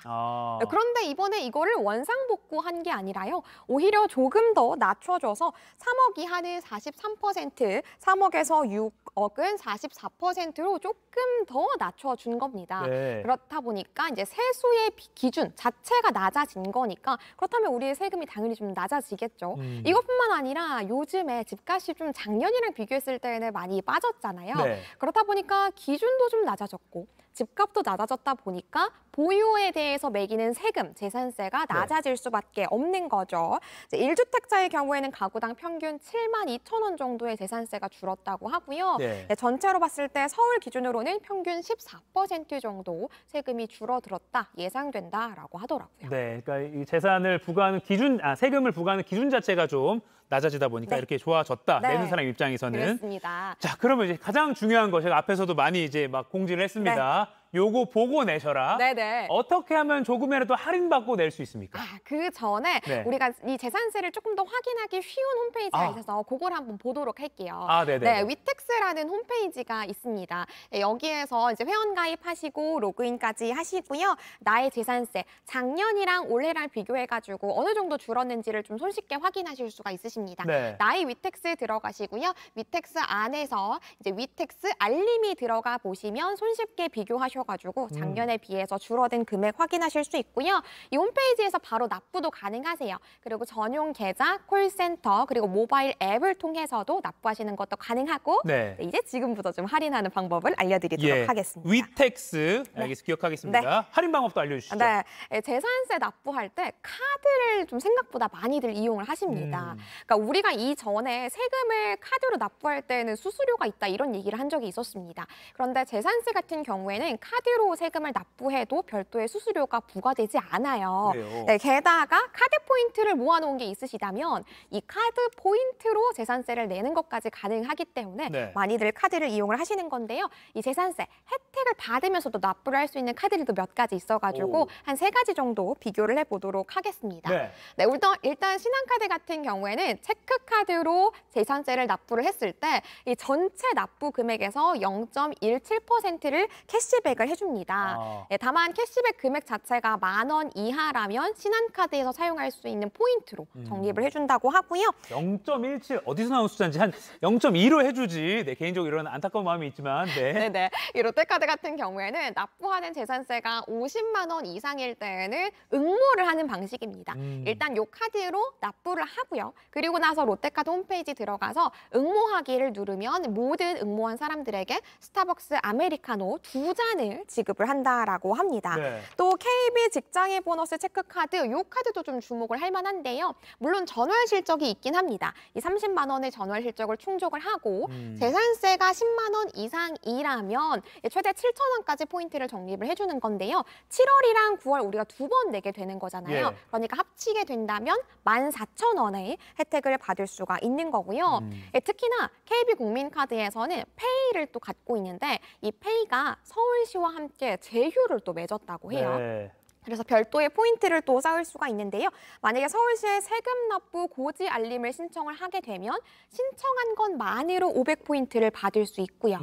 그런데 이번에 이거를 원상복구한 게 아니라요. 오히려 조금 더 낮춰줘서 3억 이하는 43%, 3억에서 6억은 44%로 조금 더 낮춰준 겁니다. 네. 그렇다 보니까 이제 세수의 기준 자체가 낮아진 거니까 그렇다면 우리의 세금이 당연히 좀 낮아지겠죠. 이것뿐만 아니라 요즘에 집값이 좀 작년이랑 비교했을 때는 많이 빠졌잖아요. 네. 그렇다 보니까 기준도 좀 낮아졌고 집값도 낮아졌다 보니까 보유에 대해서 매기는 세금, 재산세가 낮아질 수밖에 없는 거죠. 이제 1주택자의 경우에는 가구당 평균 72,000원 정도의 재산세가 줄었다고 하고요. 네, 전체로 봤을 때 서울 기준으로는 평균 14% 정도 세금이 줄어들었다 예상된다라고 하더라고요. 네, 그러니까 이 재산을 부과하는 기준, 세금을 부과하는 기준 자체가 좀 낮아지다 보니까 이렇게 좋아졌다. 내는 사람 입장에서는. 그렇습니다. 자, 그러면 이제 가장 중요한 거 제가 앞에서도 많이 이제 막 공지를 했습니다. 요거 보고 내셔라. 네네. 어떻게 하면 조금이라도 할인받고 낼 수 있습니까? 그 전에 우리가 이 재산세를 조금 더 확인하기 쉬운 홈페이지가 있어서 그걸 한번 보도록 할게요. 네네. 네, 위텍스라는 홈페이지가 있습니다. 네, 여기에서 이제 회원 가입하시고 로그인까지 하시고요. 나의 재산세 작년이랑 올해랑 비교해가지고 어느 정도 줄었는지를 좀 손쉽게 확인하실 수가 있으십니다. 나의 위텍스 들어가시고요. 위텍스 안에서 이제 위텍스 알림이 들어가 보시면 손쉽게 비교하셔 가지고 작년에 비해서 줄어든 금액 확인하실 수 있고요. 이 홈페이지에서 바로 납부도 가능하세요. 그리고 전용 계좌, 콜센터, 그리고 모바일 앱을 통해서도 납부하시는 것도 가능하고 이제 지금부터 좀 할인하는 방법을 알려드리도록 하겠습니다. 위텍스, 알겠습니다. 기억하겠습니다. 할인 방법도 알려주시죠. 네, 재산세 납부할 때 카드를 좀 생각보다 많이들 이용을 하십니다. 그러니까 우리가 이전에 세금을 카드로 납부할 때는 수수료가 있다 이런 얘기를 한 적이 있었습니다. 그런데 재산세 같은 경우에는 카드로 세금을 납부해도 별도의 수수료가 부과되지 않아요. 네, 게다가 카드 포인트를 모아놓은 게 있으시다면 이 카드 포인트로 재산세를 내는 것까지 가능하기 때문에 많이들 카드를 이용을 하시는 건데요. 이 재산세 혜택을 받으면서도 납부를 할 수 있는 카드들도 몇 가지 있어가지고 한 3가지 정도 비교를 해보도록 하겠습니다. 네, 일단 신한카드 같은 경우에는 체크카드로 재산세를 납부를 했을 때 이 전체 납부 금액에서 0.17%를 캐시백을 해줍니다. 네, 다만 캐시백 금액 자체가 10,000원 이하라면 신한카드에서 사용할 수 있는 포인트로 적립을 해준다고 하고요. 0.17 어디서 나온 숫자인지 한 0.2로 해주지. 네, 개인적으로 이런 안타까운 마음이 있지만. 네네. 이 롯데카드 같은 경우에는 납부하는 재산세가 50만 원 이상일 때에는 응모를 하는 방식입니다. 일단 이 카드로 납부를 하고요. 그리고 나서 롯데카드 홈페이지 들어가서 응모하기를 누르면 모든 응모한 사람들에게 스타벅스 아메리카노 2잔을 지급을 한다라고 합니다. 또 KB 직장인 보너스 체크카드, 이 카드도 좀 주목을 할 만한데요. 물론 전월 실적이 있긴 합니다. 이 30만 원의 전월 실적을 충족을 하고 재산세가 10만 원 이상이라면 최대 7,000원까지 포인트를 적립을 해주는 건데요. 7월이랑 9월 우리가 2번 내게 되는 거잖아요. 그러니까 합치게 된다면 14,000원의 혜택을 받을 수가 있는 거고요. 특히나 KB 국민카드에서는 페이를 또 갖고 있는데 이 페이가 서울시와 함께 제휴를 또 맺었다고 해요. 그래서 별도의 포인트를 또 쌓을 수가 있는데요. 만약에 서울시에 세금 납부 고지 알림을 신청을 하게 되면 신청한 것만으로 500포인트를 받을 수 있고요.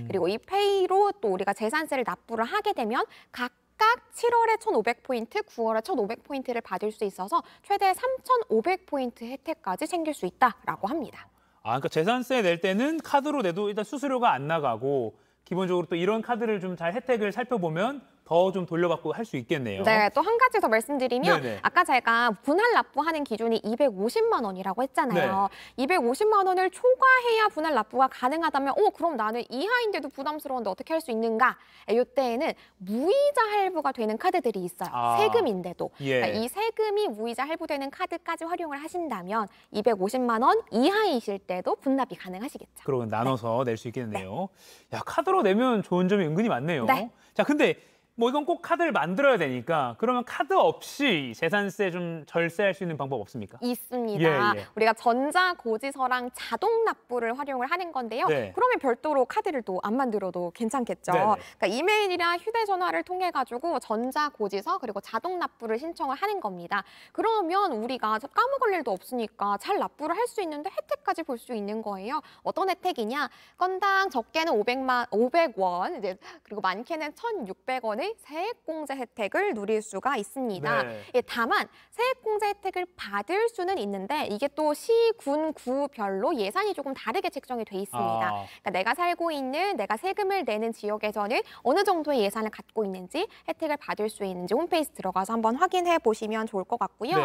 그리고 이 페이로 또 우리가 재산세를 납부를 하게 되면 각각 7월에 1,500포인트, 9월에 1,500포인트를 받을 수 있어서 최대 3,500포인트 혜택까지 챙길 수 있다라고 합니다. 그러니까 재산세 낼 때는 카드로 내도 일단 수수료가 안 나가고 기본적으로 또 이런 카드를 좀 잘 혜택을 살펴보면 더 좀 돌려받고 할 수 있겠네요. 네, 또 한 가지 더 말씀드리면 아까 제가 분할 납부하는 기준이 250만 원이라고 했잖아요. 250만 원을 초과해야 분할 납부가 가능하다면 그럼 나는 이하인데도 부담스러운데 어떻게 할 수 있는가? 이때에는 무이자 할부가 되는 카드들이 있어요. 세금인데도. 그러니까 이 세금이 무이자 할부되는 카드까지 활용을 하신다면 250만 원 이하이실 때도 분납이 가능하시겠죠. 그러면 나눠서 낼 수 있겠네요. 야, 카드로 내면 좋은 점이 은근히 많네요. 자, 근데 뭐 이건 꼭 카드를 만들어야 되니까 그러면 카드 없이 재산세 좀 절세할 수 있는 방법 없습니까? 있습니다. 우리가 전자고지서랑 자동 납부를 활용을 하는 건데요. 그러면 별도로 카드를 또 안 만들어도 괜찮겠죠. 그러니까 이메일이나 휴대전화를 통해 가지고 전자고지서 그리고 자동 납부를 신청을 하는 겁니다. 그러면 우리가 까먹을 일도 없으니까 잘 납부를 할 수 있는데 혜택까지 볼 수 있는 거예요. 어떤 혜택이냐? 건당 적게는 500원, 이제 그리고 많게는 1,600원의 세액공제 혜택을 누릴 수가 있습니다. 다만 세액공제 혜택을 받을 수는 있는데 이게 또 시, 군, 구별로 예산이 조금 다르게 책정이 돼 있습니다. 그러니까 내가 살고 있는, 내가 세금을 내는 지역에서는 어느 정도의 예산을 갖고 있는지 혜택을 받을 수 있는지 홈페이지 들어가서 한번 확인해 보시면 좋을 것 같고요.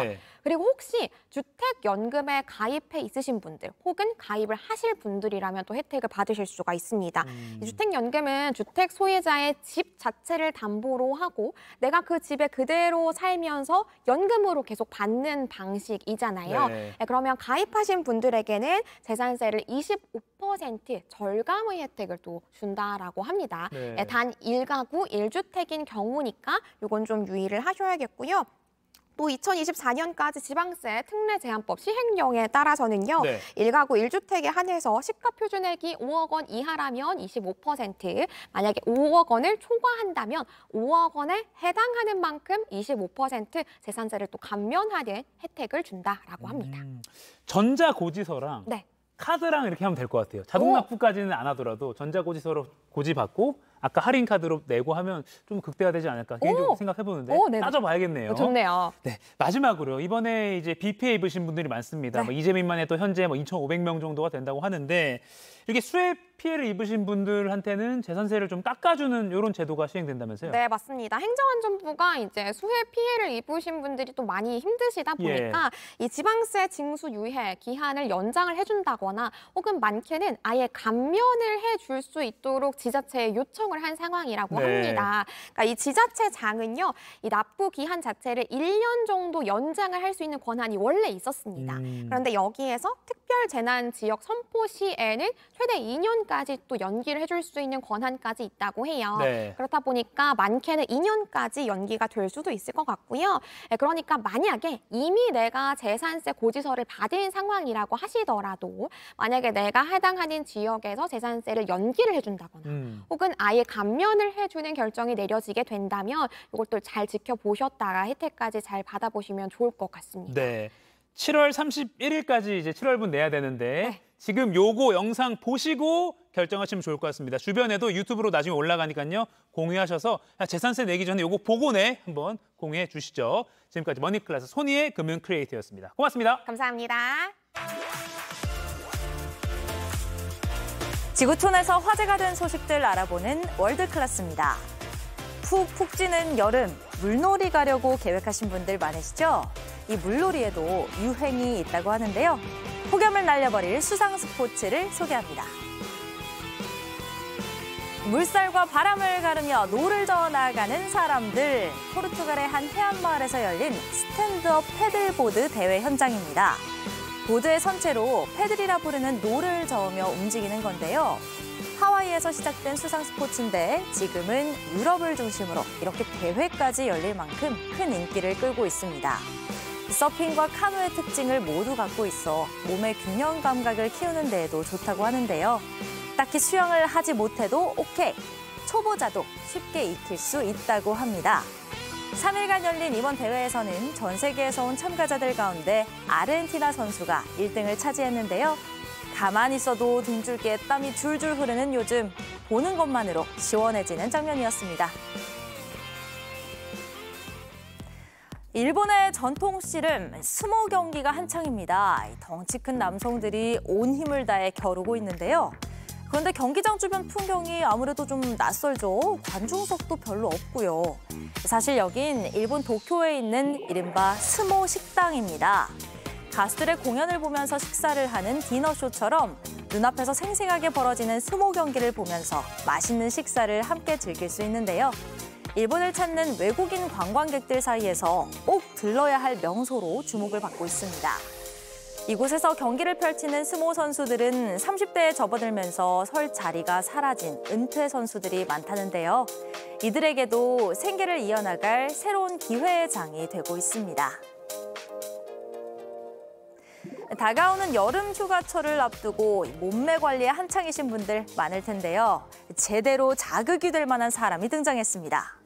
그리고 혹시 주택연금에 가입해 있으신 분들 혹은 가입을 하실 분들이라면 또 혜택을 받으실 수가 있습니다. 이 주택연금은 주택 소유자의 집 자체를 담 담보로 하고 내가 그 집에 그대로 살면서 연금으로 계속 받는 방식이잖아요. 네. 그러면 가입하신 분들에게는 재산세를 25% 절감의 혜택을 또 준다라고 합니다. 네. 단 1가구 1주택인 경우니까 이건 좀 유의를 하셔야겠고요. 또 2024년까지 지방세 특례 제한법 시행령에 따라서는요. 네. 1가구 1주택에 한해서 시가 표준액이 5억 원 이하라면 25%, 만약에 5억 원을 초과한다면 5억 원에 해당하는 만큼 25% 재산세를 또 감면하는 혜택을 준다라고 합니다. 전자고지서랑 네. 카드랑 이렇게 하면 될 것 같아요. 자동납부까지는 안 하더라도 전자고지서로 고지받고 아까 할인 카드로 내고 하면 좀 극대화되지 않을까 개인적으로 생각해보는데 따져봐야겠네요. 좋네요. 네, 마지막으로요. 이번에 이제 비 피해 입으신 분들이 많습니다. 네. 이재민만 해도 현재 2,500명 정도가 된다고 하는데 이렇게 수해 피해를 입으신 분들한테는 재산세를 좀 깎아주는 이런 제도가 시행된다면서요? 네, 맞습니다. 행정안전부가 이제 수해 피해를 입으신 분들이 또 많이 힘드시다 보니까 이 지방세 징수 유예 기한을 연장을 해준다거나 혹은 많게는 아예 감면을 해줄 수 있도록 지자체에 요청을 한 상황이라고 합니다. 그러니까 이 지자체장은요, 이 납부 기한 자체를 1년 정도 연장을 할 수 있는 권한이 원래 있었습니다. 그런데 여기에서 특별재난지역 선포 시에는 최대 2년까지 또 연기를 해줄 수 있는 권한까지 있다고 해요. 네. 그렇다 보니까 많게는 2년까지 연기가 될 수도 있을 것 같고요. 그러니까 만약에 이미 내가 재산세 고지서를 받은 상황이라고 하시더라도 만약에 내가 해당하는 지역에서 재산세를 연기를 해준다거나 혹은 아예 감면을 해주는 결정이 내려지게 된다면 이것도 잘 지켜보셨다가 혜택까지 잘 받아보시면 좋을 것 같습니다. 네. 7월 31일까지 이제 7월분 내야 되는데 지금 요거 영상 보시고 결정하시면 좋을 것 같습니다. 주변에도 유튜브로 나중에 올라가니까요. 공유하셔서 재산세 내기 전에 요거 보고 내 한번 공유해 주시죠. 지금까지 머니클래스 손희의 금융 크리에이터였습니다. 고맙습니다. 감사합니다. 지구촌에서 화제가 된 소식들 알아보는 월드클래스입니다. 푹 찌는 여름, 물놀이 가려고 계획하신 분들 많으시죠? 이 물놀이에도 유행이 있다고 하는데요. 폭염을 날려버릴 수상 스포츠를 소개합니다. 물살과 바람을 가르며 노를 저어 나가는 사람들. 포르투갈의 한 해안마을에서 열린 스탠드업 패들보드 대회 현장입니다. 보드의 선체로 패들이라 부르는 노를 저으며 움직이는 건데요. 하와이에서 시작된 수상 스포츠인데 지금은 유럽을 중심으로 이렇게 대회까지 열릴 만큼 큰 인기를 끌고 있습니다. 서핑과 카누의 특징을 모두 갖고 있어 몸의 균형 감각을 키우는 데에도 좋다고 하는데요. 딱히 수영을 하지 못해도 오케이! 초보자도 쉽게 익힐 수 있다고 합니다. 3일간 열린 이번 대회에서는 전 세계에서 온 참가자들 가운데 아르헨티나 선수가 1등을 차지했는데요. 가만히 있어도 등줄기에 땀이 줄줄 흐르는 요즘, 보는 것만으로 시원해지는 장면이었습니다. 일본의 전통 씨름 스모 경기가 한창입니다. 덩치 큰 남성들이 온 힘을 다해 겨루고 있는데요. 그런데 경기장 주변 풍경이 아무래도 좀 낯설죠. 관중석도 별로 없고요. 사실 여긴 일본 도쿄에 있는 이른바 스모 식당입니다. 가수들의 공연을 보면서 식사를 하는 디너쇼처럼 눈앞에서 생생하게 벌어지는 스모 경기를 보면서 맛있는 식사를 함께 즐길 수 있는데요. 일본을 찾는 외국인 관광객들 사이에서 꼭 들러야 할 명소로 주목을 받고 있습니다. 이곳에서 경기를 펼치는 스모 선수들은 30대에 접어들면서 설 자리가 사라진 은퇴 선수들이 많다는데요. 이들에게도 생계를 이어나갈 새로운 기회의 장이 되고 있습니다. 다가오는 여름 휴가철을 앞두고 몸매 관리에 한창이신 분들 많을 텐데요. 제대로 자극이 될 만한 사람이 등장했습니다.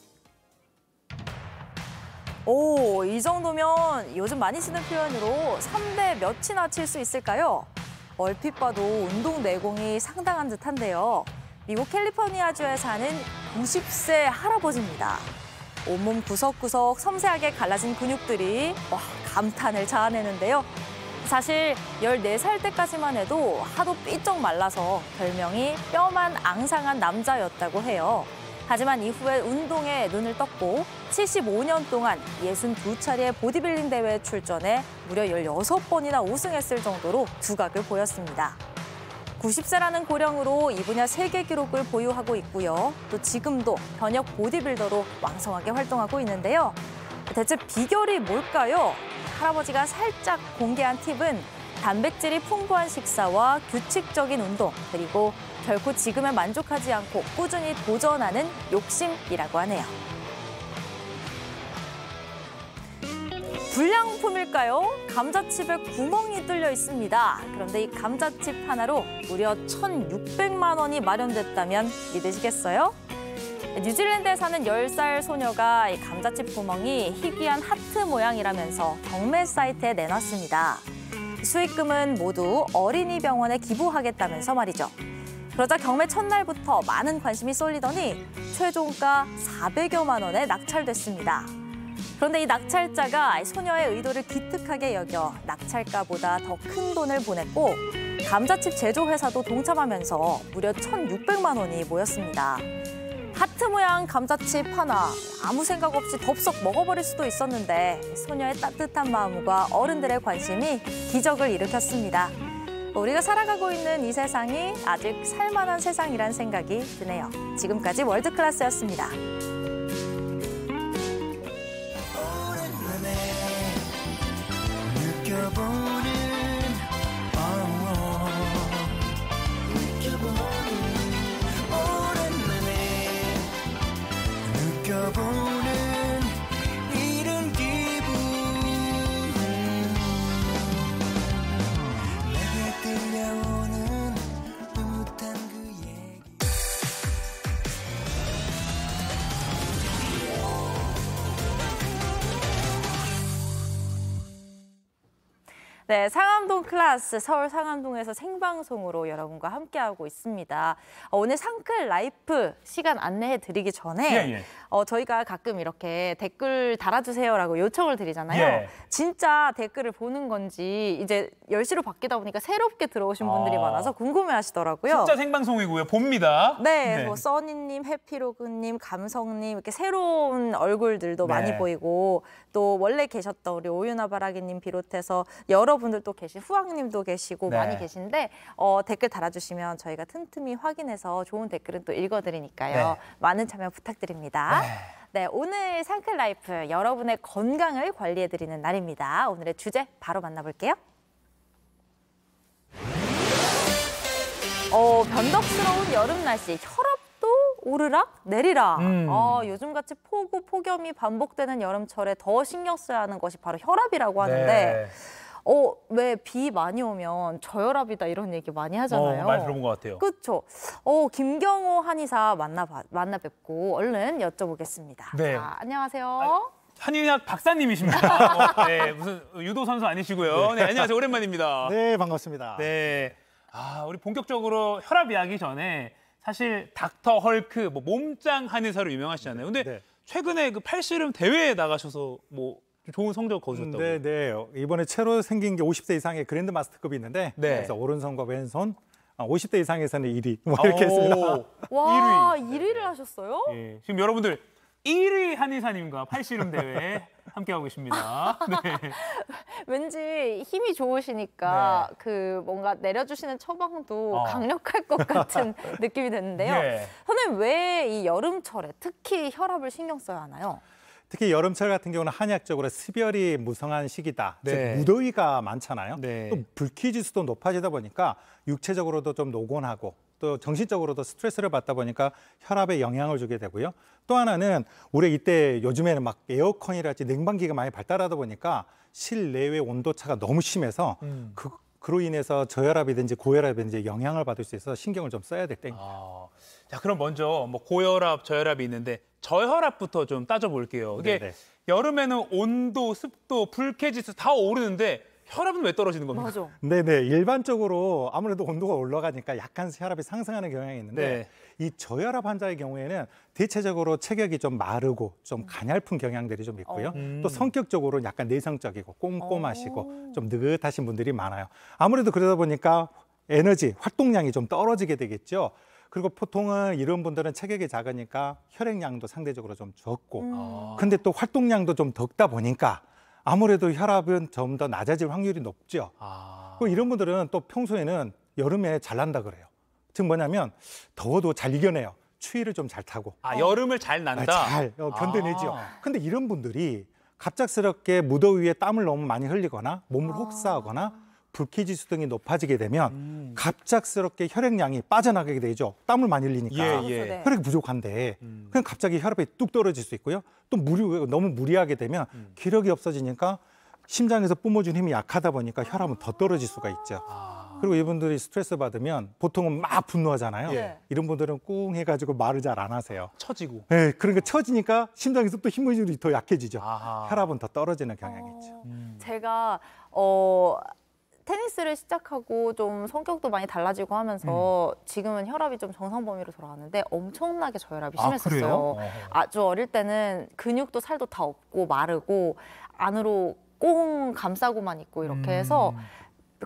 오, 이 정도면 요즘 많이 쓰는 표현으로 3대 몇이나 칠 수 있을까요? 얼핏 봐도 운동 내공이 상당한 듯한데요. 미국 캘리포니아주에 사는 90세 할아버지입니다. 온몸 구석구석 섬세하게 갈라진 근육들이 감탄을 자아내는데요. 사실 14살 때까지만 해도 하도 삐쩍 말라서 별명이 뼈만 앙상한 남자였다고 해요. 하지만 이후에 운동에 눈을 떴고 75년 동안 62차례의 보디빌딩 대회에 출전해 무려 16번이나 우승했을 정도로 두각을 보였습니다. 90세라는 고령으로 이 분야 세계 기록을 보유하고 있고요. 또 지금도 현역 보디빌더로 왕성하게 활동하고 있는데요. 대체 비결이 뭘까요? 할아버지가 살짝 공개한 팁은 단백질이 풍부한 식사와 규칙적인 운동, 그리고 결코 지금에 만족하지 않고 꾸준히 도전하는 욕심이라고 하네요. 불량품일까요? 감자칩에 구멍이 뚫려 있습니다. 그런데 이 감자칩 하나로 무려 1,600만 원이 마련됐다면 믿으시겠어요? 뉴질랜드에 사는 10살 소녀가 이 감자칩 구멍이 희귀한 하트 모양이라면서 경매 사이트에 내놨습니다. 수익금은 모두 어린이 병원에 기부하겠다면서 말이죠. 그러자 경매 첫날부터 많은 관심이 쏠리더니 최종가 400여만 원에 낙찰됐습니다. 그런데 이 낙찰자가 소녀의 의도를 기특하게 여겨 낙찰가보다 더 큰 돈을 보냈고 감자칩 제조회사도 동참하면서 무려 1,600만 원이 모였습니다. 하트 모양 감자칩 하나 아무 생각 없이 덥석 먹어버릴 수도 있었는데 소녀의 따뜻한 마음과 어른들의 관심이 기적을 일으켰습니다. 우리가 살아가고 있는 이 세상이 아직 살만한 세상이란 생각이 드네요. 지금까지 월드클래스였습니다. 네, 상암동 클래스, 서울 상암동에서 생방송으로 여러분과 함께하고 있습니다. 오늘 상클 라이프 시간 안내해드리기 전에 저희가 가끔 이렇게 댓글 달아주세요라고 요청을 드리잖아요. 진짜 댓글을 보는 건지 이제 10시로 바뀌다 보니까 새롭게 들어오신 분들이 많아서 궁금해하시더라고요. 진짜 생방송이고요. 봅니다. 네, 뭐 써니님, 해피로그님, 감성님 이렇게 새로운 얼굴들도 많이 보이고 또 원래 계셨던 우리 오유나 바라기님 비롯해서 여러분들 또 계신 후왕님도 계시고 많이 계신데 댓글 달아주시면 저희가 틈틈이 확인해서 좋은 댓글은 또 읽어드리니까요. 많은 참여 부탁드립니다. 네, 오늘 상클 라이프 여러분의 건강을 관리해드리는 날입니다. 오늘의 주제 바로 만나볼게요. 변덕스러운 여름 날씨, 혈압도 오르락 내리락. 요즘같이 폭우, 폭염이 반복되는 여름철에 더 신경 써야 하는 것이 바로 혈압이라고 하는데 왜 비 많이 오면 저혈압이다 이런 얘기 많이 하잖아요. 많이 들어본 것 같아요. 그렇죠. 김경호 한의사 만나 뵙고 얼른 여쭤보겠습니다. 네. 자, 안녕하세요. 한의학 박사님이십니다. 네, 무슨 유도 선수 아니시고요. 네, 안녕하세요. 오랜만입니다. 네, 반갑습니다. 네. 우리 본격적으로 혈압 이야기 전에 사실 닥터 헐크, 몸짱 한의사로 유명하시잖아요. 근데 최근에 그 팔씨름 대회에 나가셔서 좋은 성적 거두셨다고요? 네. 이번에 새로 생긴 게 50세 이상의 그랜드 마스터급이 있는데 그래서 오른손과 왼손 50대 이상에서는 1위 이렇게 했습니다. 와, 1위를 하셨어요? 네. 지금 여러분들 1위 한의사님과 팔씨름 대회 함께하고 계십니다. 네. 왠지 힘이 좋으시니까 뭔가 내려주시는 처방도 강력할 것 같은 느낌이 드는데요. 선생님, 왜 이 여름철에 특히 혈압을 신경 써야 하나요? 특히 여름철 같은 경우는 한의학적으로 습열이 무성한 시기다. 즉 무더위가 많잖아요. 또 불쾌지수도 높아지다 보니까 육체적으로도 좀 노곤하고 또 정신적으로도 스트레스를 받다 보니까 혈압에 영향을 주게 되고요. 또 하나는 우리 이때 요즘에는 막 에어컨이랄지 냉방기가 많이 발달하다 보니까 실내외 온도차가 너무 심해서 그로 인해서 저혈압이든지 고혈압이든지 영향을 받을 수 있어서 신경을 좀 써야 될 때입니다. 자, 그럼 먼저 고혈압, 저혈압이 있는데 저혈압부터 좀 따져볼게요. 이게 여름에는 온도, 습도, 불쾌지수 다 오르는데 혈압은 왜 떨어지는 겁니까? 맞아. 네네. 일반적으로 아무래도 온도가 올라가니까 약간 혈압이 상승하는 경향이 있는데 이 저혈압 환자의 경우에는 대체적으로 체격이 좀 마르고 좀 가냘픈 경향들이 좀 있고요. 또 성격적으로 약간 내성적이고 꼼꼼하시고 좀 느긋하신 분들이 많아요. 아무래도 그러다 보니까 에너지, 활동량이 좀 떨어지게 되겠죠. 그리고 보통은 이런 분들은 체격이 작으니까 혈액량도 상대적으로 좀 적고 근데 또 활동량도 좀 적다 보니까 아무래도 혈압은 좀 더 낮아질 확률이 높죠. 그리고 이런 분들은 또 평소에는 여름에 잘 난다 그래요. 즉 뭐냐면 더워도 잘 이겨내요. 추위를 좀 잘 타고. 여름을 잘 난다? 잘 견뎌내죠. 근데 이런 분들이 갑작스럽게 무더위에 땀을 너무 많이 흘리거나 몸을 혹사하거나 불쾌지수 등이 높아지게 되면 갑작스럽게 혈액량이 빠져나가게 되죠. 땀을 많이 흘리니까. 혈액이 부족한데 그냥 갑자기 혈압이 뚝 떨어질 수 있고요. 또 너무 무리하게 되면 기력이 없어지니까 심장에서 뿜어준 힘이 약하다 보니까 혈압은 더 떨어질 수가 있죠. 그리고 이분들이 스트레스 받으면 보통은 막 분노하잖아요. 이런 분들은 꿍 해가지고 말을 잘 안 하세요. 처지고. 네, 그러니까 처지니까 심장에서 또 힘이 더 약해지죠. 혈압은 더 떨어지는 경향이 있죠. 제가 테니스를 시작하고 좀 성격도 많이 달라지고 하면서 지금은 혈압이 좀 정상 범위로 돌아가는데 엄청나게 저혈압이 심했었어요. 아주 어릴 때는 근육도 살도 다 없고 마르고 안으로 꽁 감싸고만 있고 이렇게 해서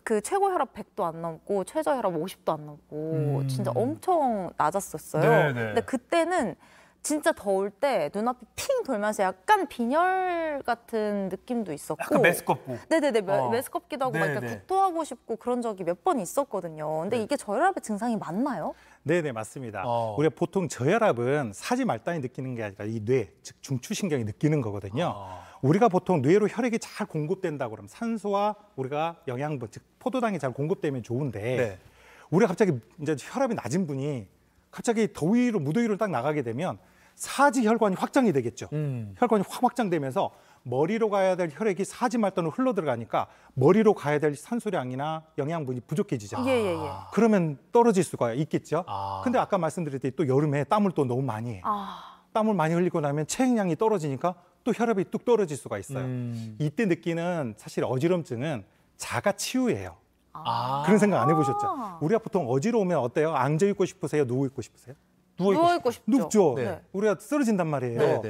그 최고 혈압 100도 안 넘고 최저 혈압 50도 안 넘고 진짜 엄청 낮았었어요. 근데 그때는 진짜 더울 때 눈앞이 핑 돌면서 약간 빈혈 같은 느낌도 있었고 약간 메스껍고. 네네네. 메스껍기도 하고 막 이렇게 구토하고 싶고 그런 적이 몇 번 있었거든요. 근데 이게 저혈압의 증상이 맞나요? 네네, 맞습니다. 우리가 보통 저혈압은 사지 말단이 느끼는 게 아니라 이 뇌, 즉 중추신경이 느끼는 거거든요. 우리가 보통 뇌로 혈액이 잘 공급된다고 그러면 산소와 우리가 영양분, 즉 포도당이 잘 공급되면 좋은데 우리가 갑자기 이제 혈압이 낮은 분이 갑자기 더위로 무더위로 딱 나가게 되면 사지 혈관이 확장이 되겠죠. 혈관이 확 확장되면서 머리로 가야 될 혈액이 사지 말단으로 흘러 들어가니까 머리로 가야 될 산소량이나 영양분이 부족해지죠. 그러면 떨어질 수가 있겠죠. 근데 아까 말씀드렸듯이 또 여름에 땀을 또 너무 많이 해요. 땀을 많이 흘리고 나면 체액량이 떨어지니까 또 혈압이 뚝 떨어질 수가 있어요. 이때 느끼는 사실 어지럼증은 자가치유예요. 그런 생각 안 해보셨죠? 우리가 보통 어지러우면 어때요? 앉아있고 싶으세요? 누워있고 싶으세요? 누워있고 싶죠. 눕죠. 우리가 쓰러진단 말이에요.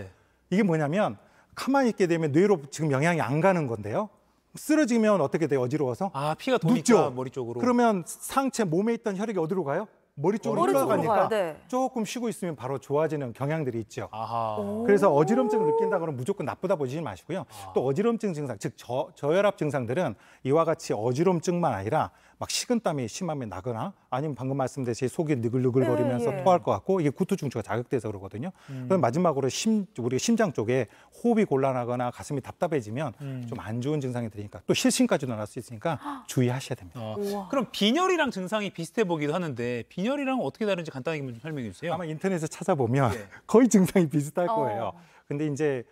이게 뭐냐면 가만히 있게 되면 뇌로 지금 영향이 안 가는 건데요. 쓰러지면 어떻게 돼요? 어지러워서? 피가 도니까 머리 쪽으로. 그러면 상체 몸에 있던 혈액이 어디로 가요? 머리 쪽으로 흘러가니까 조금 쉬고 있으면 바로 좋아지는 경향들이 있죠. 그래서 어지럼증을 느낀다 그러면 무조건 나쁘다 보지 마시고요. 또 어지럼증 증상, 즉 저혈압 증상들은 이와 같이 어지럼증만 아니라 막 식은땀이 심하면 나거나 아니면 방금 말씀드린 속이 느글느글거리면서 토할 것 같고 이게 구토 중추가 자극돼서 그러거든요. 그럼 마지막으로 우리 심장 쪽에 호흡이 곤란하거나 가슴이 답답해지면 좀 안 좋은 증상이 되니까 또 실신까지도 날 수 있으니까 주의하셔야 됩니다. 그럼 빈혈이랑 증상이 비슷해 보기도 하는데 빈혈이랑 어떻게 다른지 간단하게 좀 설명해 주세요. 아마 인터넷에 찾아보면 거의 증상이 비슷할 거예요. 근데 이제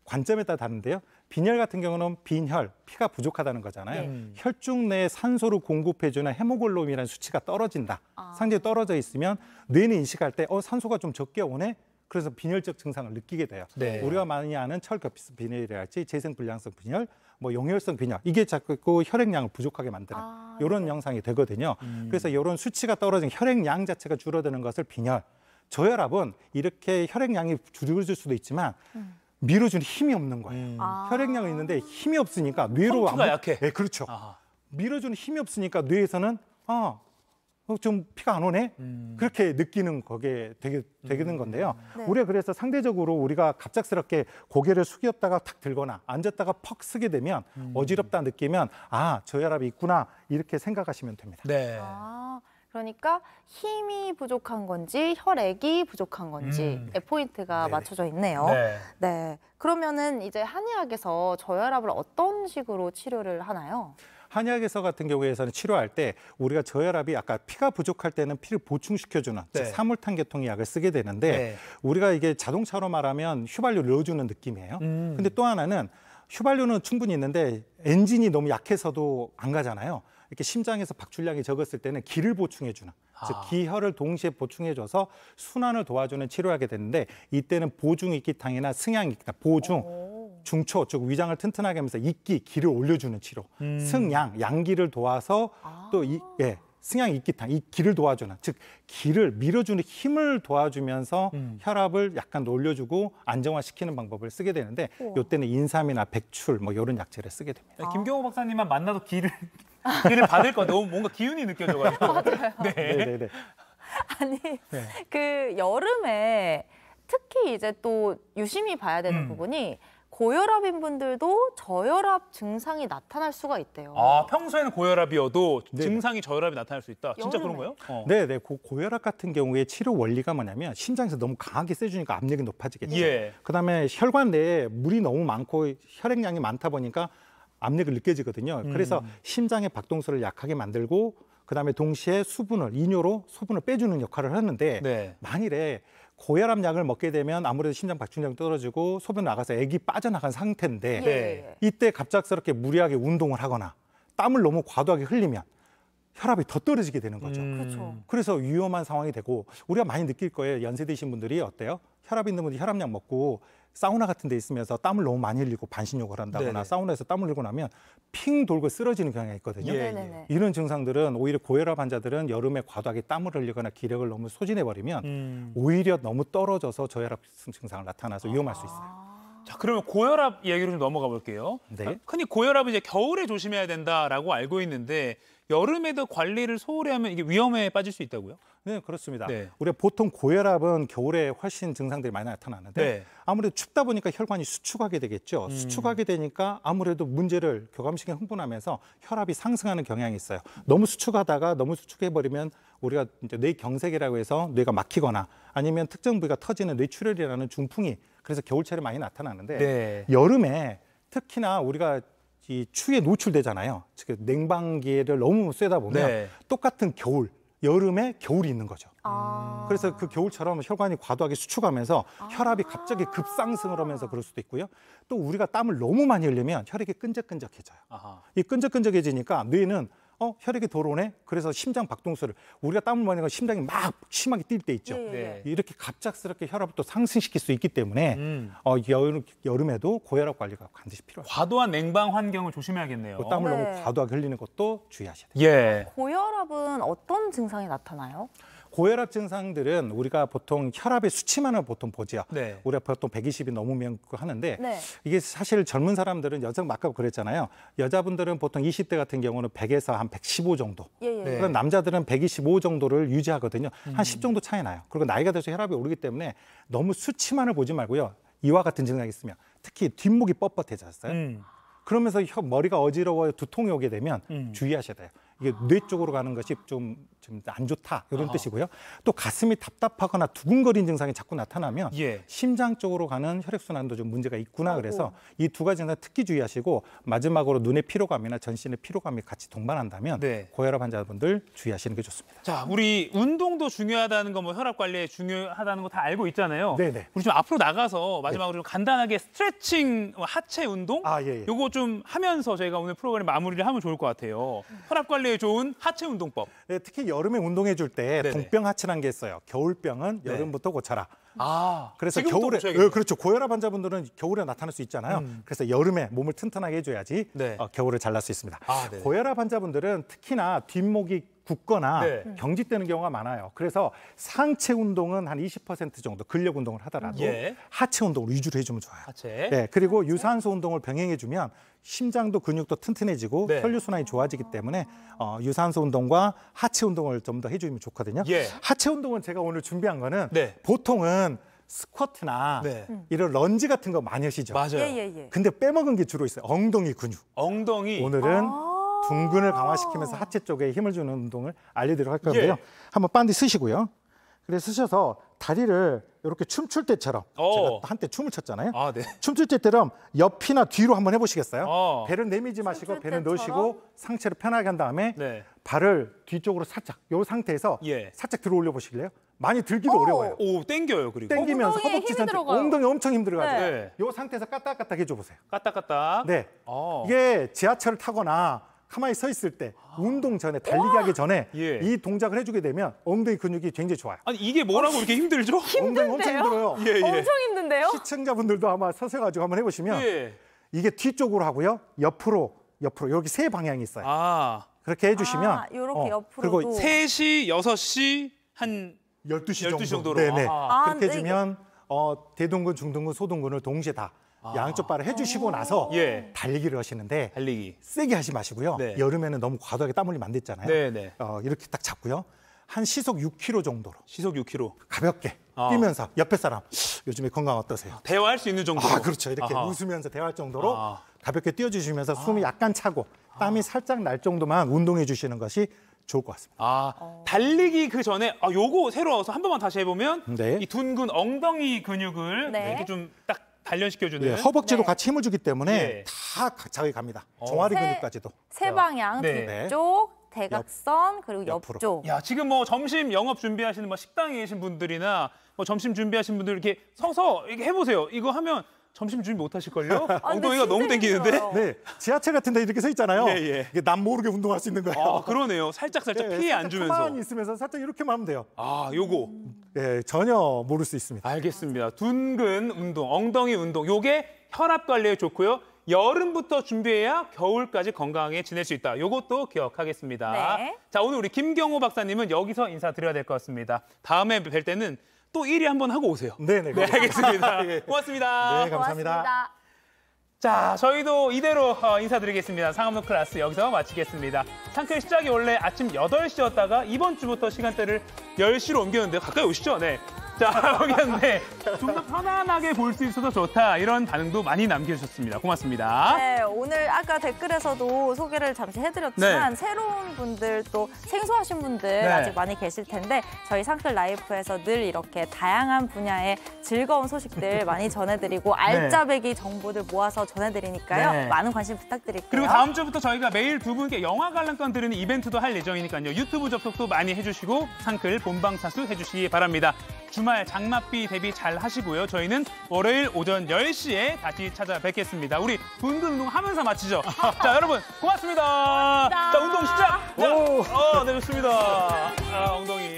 관점에 따라 다른데요. 빈혈 같은 경우는 빈혈, 피가 부족하다는 거잖아요. 혈중 내에 산소를 공급해주는 헤모글로빈이라는 수치가 떨어진다. 상대적으로 떨어져 있으면 뇌는 인식할 때 산소가 좀 적게 오네? 그래서 빈혈적 증상을 느끼게 돼요. 우리가 많이 아는 철결핍성 빈혈이랄지 재생불량성 빈혈, 뭐 용혈성 빈혈, 이게 자꾸 혈액량을 부족하게 만드는 이런 영상이 되거든요. 그래서 이런 수치가 떨어진 혈액량 자체가 줄어드는 것을 빈혈. 저혈압은 이렇게 혈액량이 줄어들 수도 있지만 밀어주는 힘이 없는 거예요. 혈액량은 있는데 힘이 없으니까 뇌로 펌프가 약해. 네, 그렇죠. 밀어주는 힘이 없으니까 뇌에서는 좀 피가 안 오네? 그렇게 느끼는 거게 되는 건데요. 우리가 그래서 상대적으로 우리가 갑작스럽게 고개를 숙였다가 탁 들거나 앉았다가 퍽 쓰게 되면 어지럽다 느끼면 저혈압이 있구나 이렇게 생각하시면 됩니다. 그러니까 힘이 부족한 건지 혈액이 부족한 건지 포인트가 맞춰져 있네요. 그러면은 이제 한의학에서 저혈압을 어떤 식으로 치료를 하나요? 한의학에서 같은 경우에는 치료할 때 우리가 저혈압이 아까 피가 부족할 때는 피를 보충시켜주는 즉 사물탄 계통의 약을 쓰게 되는데 우리가 이게 자동차로 말하면 휘발유를 넣어주는 느낌이에요. 근데 또 하나는 휘발유는 충분히 있는데 엔진이 너무 약해서도 안 가잖아요. 이렇게 심장에서 박출량이 적었을 때는 기를 보충해주는, 즉 기혈을 동시에 보충해줘서 순환을 도와주는 치료하게 되는데 이때는 보중익기탕이나 승양익기탕, 중초, 즉 위장을 튼튼하게 하면서 기를 올려주는 치료, 승양, 양기를 도와서 또 승양익기탕, 이 기를 도와주는, 즉 기를 밀어주는 힘을 도와주면서 혈압을 약간 올려주고 안정화시키는 방법을 쓰게 되는데 이때는 인삼이나 백출 뭐 이런 약재를 쓰게 됩니다. 김경호 박사님만 만나도 기를 받을 거 너무 뭔가 기운이 느껴져가지고. 맞아요. 아니 그 여름에 특히 이제 또 유심히 봐야 되는 부분이 고혈압인 분들도 저혈압 증상이 나타날 수가 있대요. 아, 평소에는 고혈압이어도 증상이 저혈압이 나타날 수 있다. 진짜 그런 거예요? 네. 고혈압 같은 경우에 치료 원리가 뭐냐면 심장에서 너무 강하게 세주니까 압력이 높아지겠죠. 예. 그다음에 혈관 내에 물이 너무 많고 혈액량이 많다 보니까 압력을 느껴지거든요. 그래서 심장의 박동수를 약하게 만들고 그다음에 동시에 이뇨로 수분을 빼주는 역할을 하는데 네. 만일에 고혈압 약을 먹게 되면 아무래도 심장 박동량이 떨어지고 소변 나가서 액이 빠져나간 상태인데 네. 이때 갑작스럽게 무리하게 운동을 하거나 땀을 너무 과도하게 흘리면 혈압이 더 떨어지게 되는 거죠. 그렇죠. 그래서 위험한 상황이 되고 우리가 많이 느낄 거예요. 연세 드신 분들이 어때요? 혈압 있는 분들이 혈압약 먹고 사우나 같은 데 있으면서 땀을 너무 많이 흘리고 반신욕을 한다거나 네네. 사우나에서 땀을 흘리고 나면 핑 돌고 쓰러지는 경향이 있거든요. 네네네. 이런 증상들은 오히려 고혈압 환자들은 여름에 과도하게 땀을 흘리거나 기력을 너무 소진해버리면 오히려 너무 떨어져서 저혈압 증상을 나타나서 위험할 수 있어요. 자, 그러면 고혈압 얘기로 좀 넘어가 볼게요. 네. 흔히 고혈압은 이제 겨울에 조심해야 된다라고 알고 있는데 여름에도 관리를 소홀히 하면 이게 위험에 빠질 수 있다고요? 네, 그렇습니다. 네. 우리가 보통 고혈압은 겨울에 훨씬 증상들이 많이 나타나는데 네. 아무래도 춥다 보니까 혈관이 수축하게 되겠죠. 수축하게 되니까 아무래도 문제를 교감시켜 흥분하면서 혈압이 상승하는 경향이 있어요. 너무 수축하다가 너무 수축해버리면 우리가 이제 뇌경색이라고 해서 뇌가 막히거나 아니면 특정 부위가 터지는 뇌출혈이라는 중풍이 그래서 겨울철에 많이 나타나는데 네. 여름에 특히나 우리가 이 추위에 노출되잖아요. 즉 냉방기를 너무 쐬다 보면 네. 똑같은 여름에 겨울이 있는 거죠. 아. 그래서 그 겨울처럼 혈관이 과도하게 수축하면서 혈압이 갑자기 급상승을 하면서 그럴 수도 있고요. 또 우리가 땀을 너무 많이 흘리면 혈액이 끈적끈적해져요. 아하. 이 끈적끈적해지니까 뇌는 혈액이 돌아오네. 그래서 심장 박동수를 우리가 땀을 많이 흘리면 심장이 막 심하게 뛸 때 있죠. 네. 이렇게 갑작스럽게 혈압을 또 상승시킬 수 있기 때문에 여름에도 고혈압 관리가 반드시 필요합니다. 과도한 냉방 환경을 조심해야겠네요. 땀을 네. 너무 과도하게 흘리는 것도 주의하셔야 돼요. 예. 고혈압은 어떤 증상이 나타나요? 고혈압 증상들은 우리가 보통 혈압의 수치만을 보통 보죠. 네. 우리가 보통 120이 넘으면 하는데 네. 이게 사실 젊은 사람들은 아까 그랬잖아요. 여자분들은 보통 20대 같은 경우는 100에서 한 115 정도. 예. 네. 그럼 남자들은 125 정도를 유지하거든요. 한 10 정도 차이 나요. 그리고 나이가 들어서 혈압이 오르기 때문에 너무 수치만을 보지 말고요. 이와 같은 증상이 있으면 특히 뒷목이 뻣뻣해졌어요. 그러면서 머리가 어지러워요, 두통이 오게 되면 주의하셔야 돼요. 이게 뇌 쪽으로 가는 것이 좀 안 좋다 이런 뜻이고요. 또 가슴이 답답하거나 두근거리는 증상이 자꾸 나타나면 예. 심장 쪽으로 가는 혈액순환도 좀 문제가 있구나. 그래서 이 두 가지 증상 특히 주의하시고 마지막으로 눈의 피로감이나 전신의 피로감이 같이 동반한다면 네. 고혈압 환자분들 주의하시는 게 좋습니다. 자, 우리 운동도 중요하다는 거, 뭐 혈압 관리에 중요하다는 거 다 알고 있잖아요. 네네. 우리 좀 앞으로 나가서 마지막으로 좀 간단하게 스트레칭, 하체 운동, 요거 좀 하면서 저희가 오늘 프로그램 마무리를 하면 좋을 것 같아요. 혈압 관리에 좋은 하체 운동법. 네, 특히 여름에 운동해 줄 때 네네. 동병하체라는 게 있어요. 겨울병은 네. 여름부터 고쳐라. 지금부터 그래서 겨울에 고쳐야겠네요. 그렇죠. 고혈압 환자분들은 겨울에 나타날 수 있잖아요. 그래서 여름에 몸을 튼튼하게 해줘야지 네. 겨울을 잘 날 수 있습니다. 네. 고혈압 환자분들은 특히나 뒷목이 굳거나 네. 경직되는 경우가 많아요. 그래서 상체 운동은 한 20% 정도 근력 운동을 하더라도 예. 하체 운동을 위주로 해주면 좋아요. 하체. 네, 그리고 유산소 운동을 병행해주면 심장도 근육도 튼튼해지고 네. 혈류순환이 좋아지기 때문에 유산소 운동과 하체 운동을 좀 더 해주면 좋거든요. 예. 하체 운동은 제가 오늘 준비한 거는 네. 보통은 스쿼트나 네. 이런 런지 같은 거 많이 하시죠. 맞아요. 예. 근데 빼먹은 게 주로 있어요. 엉덩이 근육. 엉덩이. 오늘은 둔근을 강화시키면서 하체 쪽에 힘을 주는 운동을 알려드리도록 할 건데요. 예. 한번 반디 쓰시고요. 그래서 쓰셔서 다리를 이렇게 춤출 때처럼 제가 한때 춤을 췄잖아요. 네. 춤출 때처럼 옆이나 뒤로 한번 해보시겠어요? 배를 내밀지 마시고 배를 넣으시고 상체를 편하게 한 다음에 네. 발을 뒤쪽으로 살짝 이 상태에서 예. 살짝 들어 올려 보실래요? 많이 들기도 어려워요. 오, 땡겨요, 그리고. 땡기면서 엉덩이에 허벅지 힘이 전체 들어가요. 엉덩이 엄청 힘들어가죠. 네. 이 상태에서 까딱까딱 해줘 보세요. 까딱까딱. 네. 이게 지하철을 타거나 가만히 서 있을 때 운동 전에 달리기 하기 전에 예. 이 동작을 해주게 되면 엉덩이 근육이 굉장히 좋아요. 아니, 이게 뭐라고 이렇게 힘들죠? 엉덩이 엄청 힘들어요. 예. 엄청 힘든데요? 시청자분들도 아마 서셔가지고 한번 해보시면 예. 이게 뒤쪽으로 하고요. 옆으로 여기 세 방향이 있어요. 그렇게 해주시면 이렇게 옆으로도. 그리고 3시, 6시 한 12시 정도로. 네네. 그렇게 네, 해주면 대둔근, 중둔근, 소둔근을 동시에 다 양쪽 발을 해주시고 나서 예. 달리기를 하시는데 달리기. 세게 하지 마시고요. 네. 여름에는 너무 과도하게 땀 흘리면 안 됐잖아요. 네네. 이렇게 딱 잡고요. 한 시속 6km 정도로 시속 6km. 가볍게 뛰면서 옆에 사람 요즘에 건강 어떠세요? 대화할 수 있는 정도로? 그렇죠. 이렇게 웃으면서 대화할 정도로 가볍게 뛰어주시면서 숨이 약간 차고 땀이 살짝 날 정도만 운동해 주시는 것이 좋을 것 같습니다. 달리기 그 전에 요거 새로워서 한 번만 다시 해보면 이 둔근 엉덩이 근육을 이렇게 좀 딱 단련시켜주는. 허벅지도 같이 힘을 주기 때문에 다 자극이 갑니다. 종아리 근육까지도. 세 방향, 뒤쪽, 대각선, 그리고 옆쪽. 야, 지금 뭐 점심 영업 준비하시는 뭐 식당에 계신 분들이나 뭐 점심 준비하시는 분들 이렇게 서서 이렇게 해보세요. 이거 하면 점심 준비 못 하실걸요? 엉덩이가 너무 당기는데? 네, 지하철 같은 데 이렇게 서 있잖아요. 이게 남 모르게 운동할 수 있는 거예요. 그러네요. 살짝 피해 안 주면서. 가만히 있으면서 살짝 이렇게만 하면 돼요. 요거. 네, 전혀 모를 수 있습니다. 알겠습니다. 둔근 운동, 엉덩이 운동. 요게 혈압 관리에 좋고요. 여름부터 준비해야 겨울까지 건강하게 지낼 수 있다. 요것도 기억하겠습니다. 자, 오늘 우리 김경호 박사님은 여기서 인사드려야 될 것 같습니다. 다음에 뵐 때는 또 1위 한번 하고 오세요. 네, 알겠습니다. 고맙습니다. 네, 감사합니다. 자, 저희도 이대로 인사드리겠습니다. 상암동 클래스 여기서 마치겠습니다. 상클 시작이 원래 아침 8시였다가 이번 주부터 시간대를 10시로 옮겼는데 가까이 오시죠? 네. 자, 여기였는데 좀 더 편안하게 볼 수 있어서 좋다. 이런 반응도 많이 남겨주셨습니다. 고맙습니다. 네, 오늘 아까 댓글에서도 소개를 잠시 해드렸지만 새로운 분들 또 생소하신 분들 아직 많이 계실 텐데 저희 상클 라이프에서 늘 이렇게 다양한 분야의 즐거운 소식들 많이 전해드리고 알짜배기 정보들 모아서 전해드리니까요. 많은 관심 부탁드릴게요. 그리고 다음 주부터 저희가 매일 두 분께 영화 관람권 드리는 이벤트도 할 예정이니까요. 유튜브 접속도 많이 해주시고 상클 본방사수 해주시기 바랍니다. 주말 장맛비 대비 잘 하시고요. 저희는 월요일 오전 10시에 다시 찾아뵙겠습니다. 우리 둔근 운동 하면서 마치죠. 자, 여러분 고맙습니다. 자, 운동 시작. 자, 네, 좋습니다. 엉덩이.